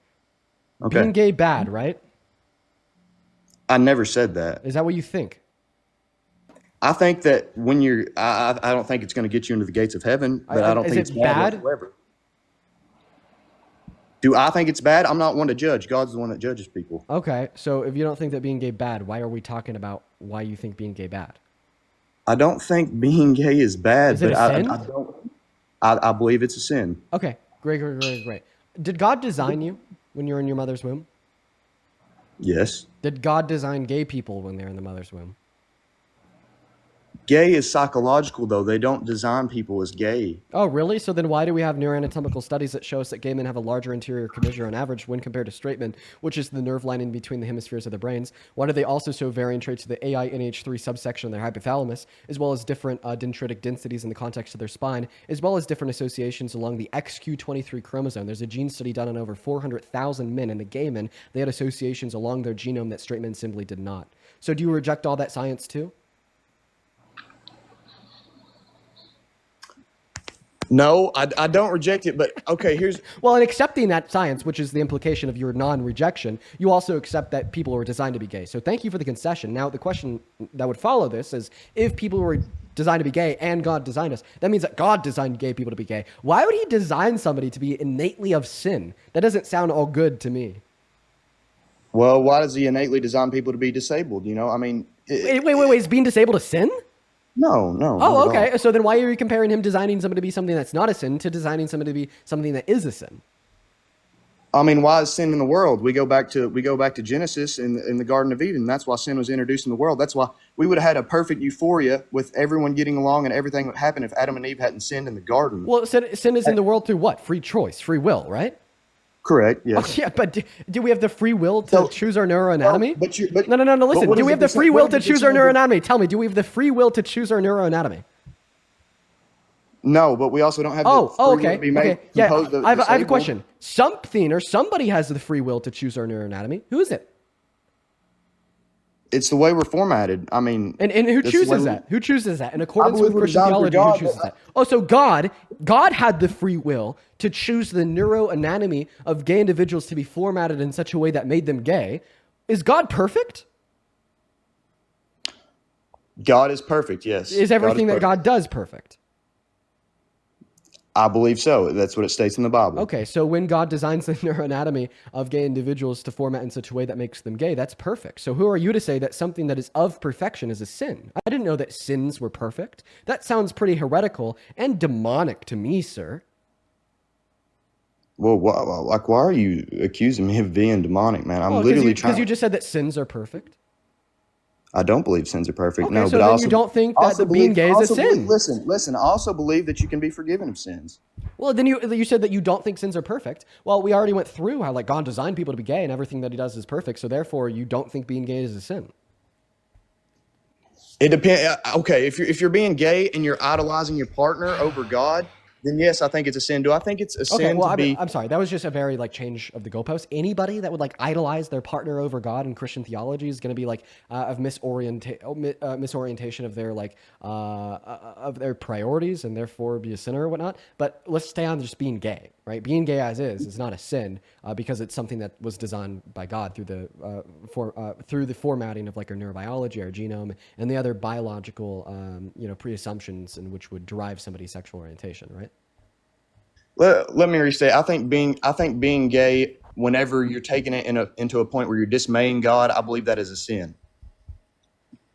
Okay. Being gay bad, right? I never said that. Is that what you think? I think that when I don't think it's going to get you into the gates of heaven, but I don't think it's bad whatsoever. Do I think it's bad? I'm not one to judge. God's the one that judges people. Okay, so if you don't think that being gay bad, why are we talking about why you think being gay bad? I don't think being gay is bad, Is it but a sin? I don't. I believe it's a sin. Okay, great. Did God design you when you were in your mother's womb? Yes. Did God design gay people when they're in the mother's womb? Gay is psychological, though. They don't design people as gay. Oh, really? So then why do we have neuroanatomical studies that show us that gay men have a larger anterior commissure on average when compared to straight men, which is the nerve lining between the hemispheres of the brains? Why do they also show varying traits of the AINH3 subsection of their hypothalamus, as well as different dendritic densities in the context of their spine, as well as different associations along the XQ23 chromosome? There's a gene study done on over 400,000 men, and the gay men, they had associations along their genome that straight men simply did not. So do you reject all that science too? No, I don't reject it, but okay, here's... Well, in accepting that science, which is the implication of your non-rejection, you also accept that people were designed to be gay. So thank you for the concession. Now, the question that would follow this is, if people were designed to be gay and God designed us, that means that God designed gay people to be gay. Why would he design somebody to be innately of sin? That doesn't sound all good to me. Well, why does he innately design people to be disabled? You know, I mean... Wait. Is being disabled a sin? No. Oh, okay. So then why are you comparing him designing somebody to be something that's not a sin to designing somebody to be something that is a sin? I mean, why is sin in the world? We go back to Genesis in the Garden of Eden. That's why sin was introduced in the world. That's why we would have had a perfect euphoria with everyone getting along and everything would happen if Adam and Eve hadn't sinned in the garden. Well, sin is in the world through what? Free choice, free will, right? Correct. Yes. Oh, yeah, but do we have the free will to choose our neuroanatomy? No. Listen, do we have the free will to choose our neuroanatomy? Tell me, do we have the free will to choose our neuroanatomy? No, but we also don't have the free will to be made composed of I have a question. Something or somebody has the free will to choose our neuroanatomy. Who is it? It's the way we're formatted. I mean, and who chooses that? Who chooses that? In accordance with Christian theology, who chooses that? Oh, so God had the free will to choose the neuroanatomy of gay individuals to be formatted in such a way that made them gay. Is God perfect? God is perfect, yes. Is everything that God does perfect? I believe so. That's what it states in the Bible. Okay, so when God designs the neuroanatomy of gay individuals to format in such a way that makes them gay, that's perfect. So who are you to say that something that is of perfection is a sin? I didn't know that sins were perfect. That sounds pretty heretical and demonic to me, sir. Well, why are you accusing me of being demonic, man? I'm literally trying... Because you just said that sins are perfect. I don't believe sins are perfect. Okay, no, so but then also, you don't think that being gay is a sin. Listen. I also believe that you can be forgiven of sins. Well, then you said that you don't think sins are perfect. Well, we already went through how God designed people to be gay and everything that he does is perfect. So therefore, you don't think being gay is a sin. It depends. Okay, if you're being gay and you're idolizing your partner over God, then yes, I think it's a sin. Do I think it's a sin to be... I'm sorry. That was just a very change of the goalpost. Anybody that would idolize their partner over God in Christian theology is going to be of misorientation of their of their priorities and therefore be a sinner or whatnot. But let's stay on just being gay, right? Being gay as is not a sin because it's something that was designed by God through the formatting of our neurobiology, our genome, and the other biological pre-assumptions in which would drive somebody's sexual orientation, right? Let me restate. I think being gay, whenever you're taking it into a point where you're dismaying God, I believe that is a sin.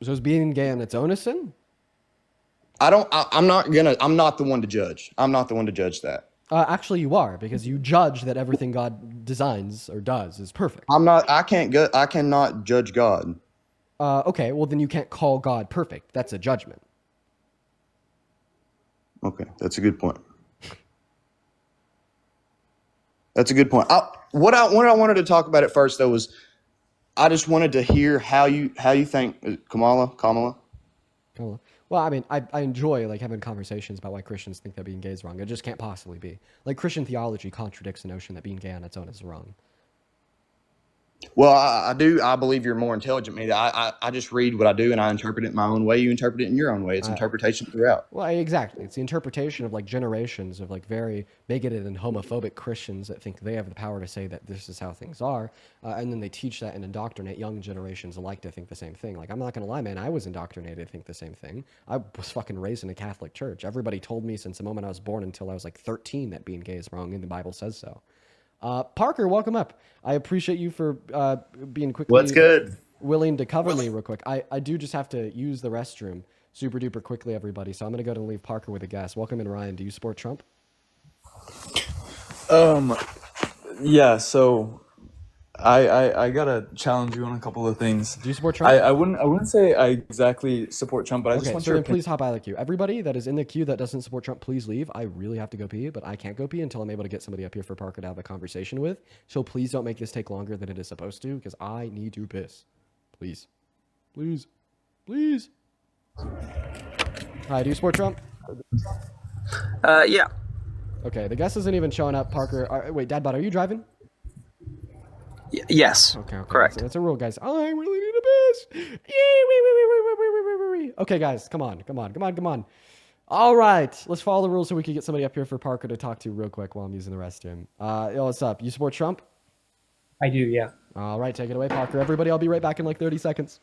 So is being gay on its own a sin? I'm not the one to judge. I'm not the one to judge that. Actually, you are, because you judge that everything God designs or does is perfect. I cannot judge God. Okay, well then you can't call God perfect. That's a judgment. Okay, that's a good point. That's a good point. What I wanted to talk about at first though was, I just wanted to hear how you think Kamala. Well, I mean, I enjoy having conversations about why Christians think that being gay is wrong. It just can't possibly be. Christian theology contradicts the notion that being gay on its own is wrong. Well, I do. I believe you're more intelligent than me. I just read what I do and I interpret it in my own way. You interpret it in your own way. It's interpretation throughout. Well, exactly. It's the interpretation of like generations of like very bigoted and homophobic Christians that think they have the power to say that this is how things are, and then they teach that and indoctrinate young generations alike to think the same thing. Like, I'm not gonna lie, man, I was indoctrinated to think the same thing. I was fucking raised in a Catholic church. Everybody told me since the moment I was born until I was like 13 that being gay is wrong, and the Bible says so. Parker, welcome up. I appreciate you for being quickly What's good? willing to cover me real quick. I do just have to use the restroom super duper quickly, everybody. So I'm going to go and leave Parker with a guess. Welcome in, Ryan. Do you support Trump? Yeah, so I gotta challenge you on a couple of things. Do you support Trump? I wouldn't say I exactly support Trump, but I just want so your then please hop out of the queue. Everybody that is in the queue that doesn't support Trump, please leave. I really have to go pee, but I can't go pee until I'm able to get somebody up here for Parker to have a conversation with. So please don't make this take longer than it is supposed to, because I need to piss. Please. Please. Please. Hi, do you support Trump? Yeah. Okay, the guest isn't even showing up. Parker, wait, Dadbot, are you driving? Yes. Okay, correct. That's a rule, guys. I really need a piss. Okay, guys, come on. All right, let's follow the rules so we can get somebody up here for Parker to talk to real quick while I'm using the restroom. Yo, what's up? You support Trump? I do, yeah. All right, take it away, Parker. Everybody, I'll be right back in like 30 seconds.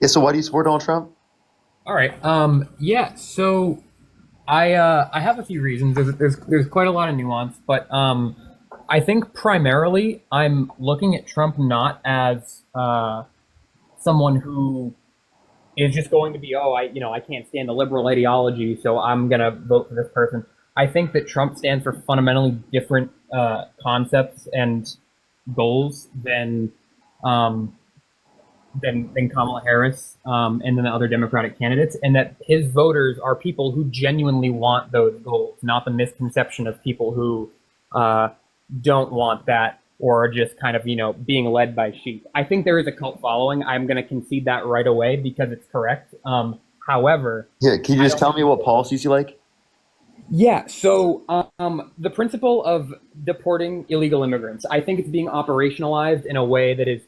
Yeah, so why do you support Donald Trump? All right. Yeah. So I have a few reasons. There's quite a lot of nuance, but I think primarily I'm looking at Trump not as someone who is just going to be, I can't stand the liberal ideology, so I'm gonna vote for this person. I think that Trump stands for fundamentally different concepts and goals than Kamala Harris and then the other Democratic candidates, and that his voters are people who genuinely want those goals, not the misconception of people who don't want that or are just kind of, being led by sheep. I think there is a cult following. I'm going to concede that right away because it's correct. However... Yeah, can you just tell me what policies you like? Yeah, so the principle of deporting illegal immigrants, I think it's being operationalized in a way that is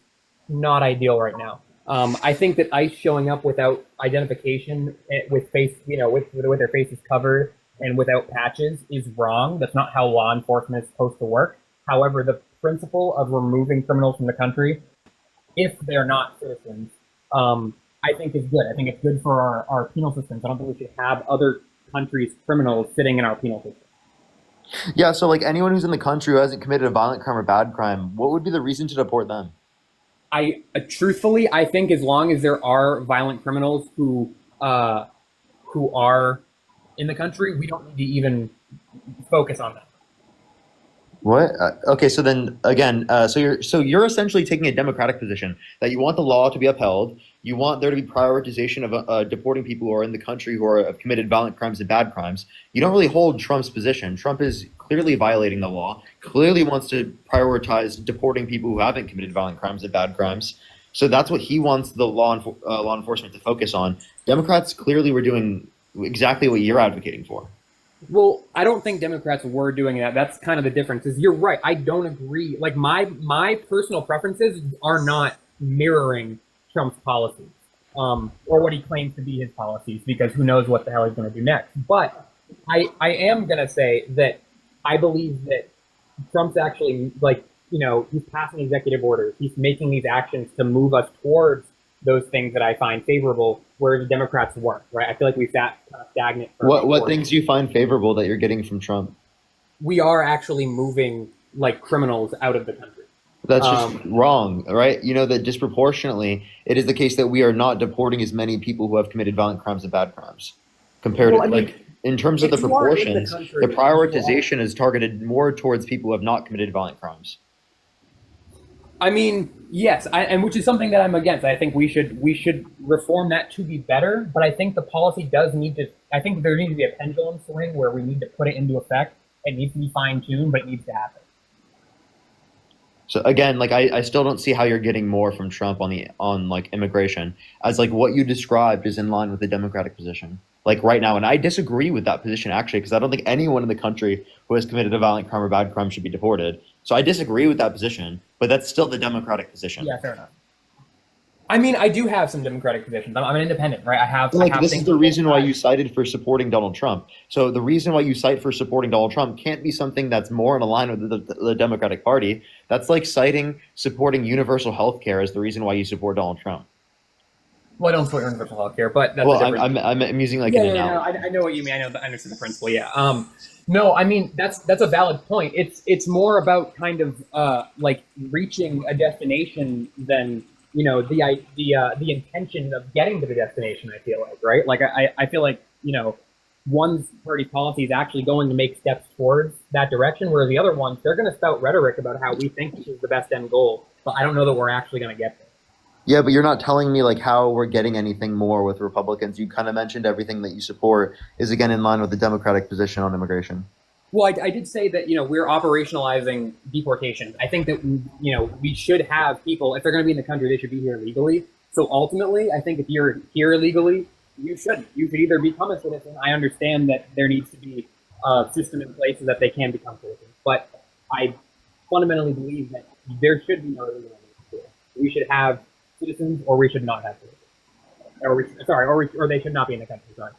not ideal right now. I think that ICE showing up without identification, with their faces covered and without patches is wrong. That's not how law enforcement is supposed to work. However, the principle of removing criminals from the country, if they're not citizens, I think is good. I think it's good for our penal systems. I don't think we should have other countries' criminals sitting in our penal system. Yeah, so like anyone who's in the country who hasn't committed a violent crime or bad crime, what would be the reason to deport them? Truthfully, I think as long as there are violent criminals who are in the country, we don't need to even focus on that. What? Okay, so then again, so you're essentially taking a democratic position that you want the law to be upheld. You want there to be prioritization of deporting people who are in the country who have committed violent crimes and bad crimes. You don't really hold Trump's position. Trump is clearly violating the law. Clearly wants to prioritize deporting people who haven't committed violent crimes and bad crimes. So that's what he wants the law enforcement to focus on. Democrats clearly were doing exactly what you're advocating for. Well, I don't think Democrats were doing that. That's kind of the difference. Is you're right. I don't agree. Like my personal preferences are not mirroring Trump's policies, or what he claims to be his policies, because who knows what the hell he's going to do next. But I am going to say that I believe that Trump's actually he's passing executive orders. He's making these actions to move us towards those things that I find favorable, where the Democrats weren't, right? I feel like we sat kind of stagnant. What things do you find favorable that you're getting from Trump? We are actually moving like criminals out of the country. That's just wrong, right? You know that disproportionately, it is the case that we are not deporting as many people who have committed violent crimes and bad crimes compared to in terms of the proportions, the prioritization is targeted more towards people who have not committed violent crimes. I mean, yes, and which is something that I'm against. I think we should reform that to be better, but I think the policy does need to. I think there needs to be a pendulum swing where we need to put it into effect. It needs to be fine-tuned, but it needs to happen. So again, I still don't see how you're getting more from Trump on immigration, as what you described is in line with the Democratic position right now, and I disagree with that position actually, because I don't think anyone in the country who has committed a violent crime or bad crime should be deported. So I disagree with that position, but that's still the Democratic position. Yeah, fair enough. I mean, I do have some Democratic positions. I'm an independent, right? I have This things is the reason why you cited for supporting Donald Trump. So the reason why you cite for supporting Donald Trump can't be something that's more in line with the Democratic Party. That's like citing supporting universal health care as the reason why you support Donald Trump. Well, I don't support universal health care, but that's a different... I'm using like an analogy. No, I know what you mean. I understand the principle. Yeah. No, I mean that's a valid point. It's more about kind of like reaching a destination than the intention of getting to the destination. I feel like, right? Like I feel like one party's policy is actually going to make steps towards that direction, whereas the other ones, they're going to spout rhetoric about how we think this is the best end goal, but I don't know that we're actually going to get there. Yeah, but you're not telling me like how we're getting anything more with Republicans. You kind of mentioned everything that you support is again in line with the Democratic position on immigration. Well, I did say that we're operationalizing deportation. I think that we should have people, if they're going to be in the country, they should be here legally. So ultimately, I think if you're here illegally, you shouldn't. You should either become a citizen. I understand that there needs to be a system in place so that they can become citizens, but I fundamentally believe that there should be no illegal immigration. We should have citizens, or we should not have citizens. Or they should not be in the country. Sorry.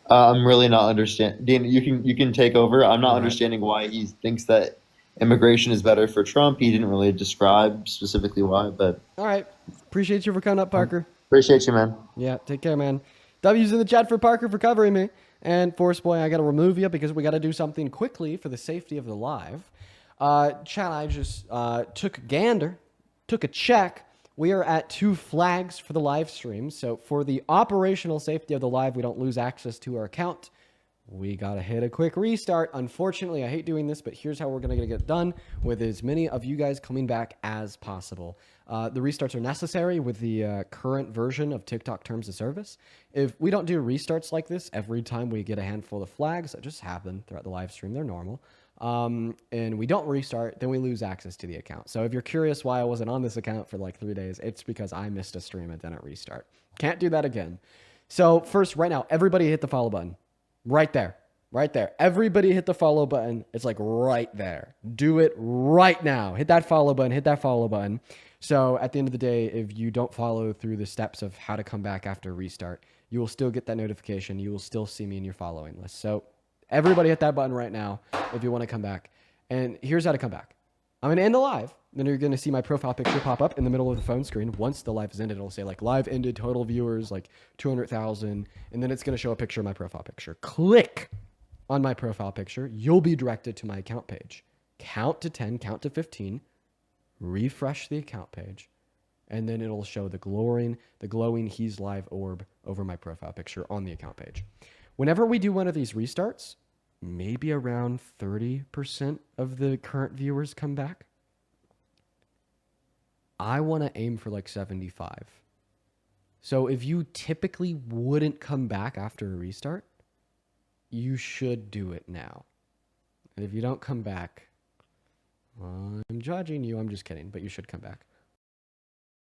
I'm really not understanding. Dean, you can take over. I'm not understanding why he thinks that immigration is better for Trump. He didn't really describe specifically why, but all right. Appreciate you for coming up, Parker. Appreciate you, man. Yeah, take care, man. W's in the chat for Parker for covering me. And Force Boy, I got to remove you because we got to do something quickly for the safety of the live. Chat, I just took a check. We are at 2 flags for the live stream. So for the operational safety of the live, we don't lose access to our account. We got to hit a quick restart. Unfortunately, I hate doing this, but here's how we're going to get it done with as many of you guys coming back as possible. The restarts are necessary with the current version of TikTok Terms of Service. If we don't do restarts like this every time we get a handful of flags that just happen throughout the live stream, they're normal. And we don't restart, then we lose access to the account. So if you're curious why I wasn't on this account for like 3 days, it's because I missed a stream and didn't restart. Can't do that again. So first, right now, everybody hit the follow button. Right there. Right there. Everybody hit the follow button. It's like right there. Do it right now. Hit that follow button. Hit that follow button. So at the end of the day, if you don't follow through the steps of how to come back after a restart, you will still get that notification. You will still see me in your following list. So everybody hit that button right now if you want to come back. And here's how to come back. I'm going to end the live. Then you're going to see my profile picture pop up in the middle of the phone screen. Once the live is ended, it'll say like live ended, total viewers, like 200,000. And then it's going to show a picture of my profile picture. Click on my profile picture. You'll be directed to my account page. Count to 10, count to 15. Refresh the account page. And then it'll show the glowing He's Live orb over my profile picture on the account page. Whenever we do one of these restarts, maybe around 30% of the current viewers come back. I want to aim for like 75. So if you typically wouldn't come back after a restart, you should do it now. And if you don't come back, well, I'm judging you. I'm just kidding, but you should come back.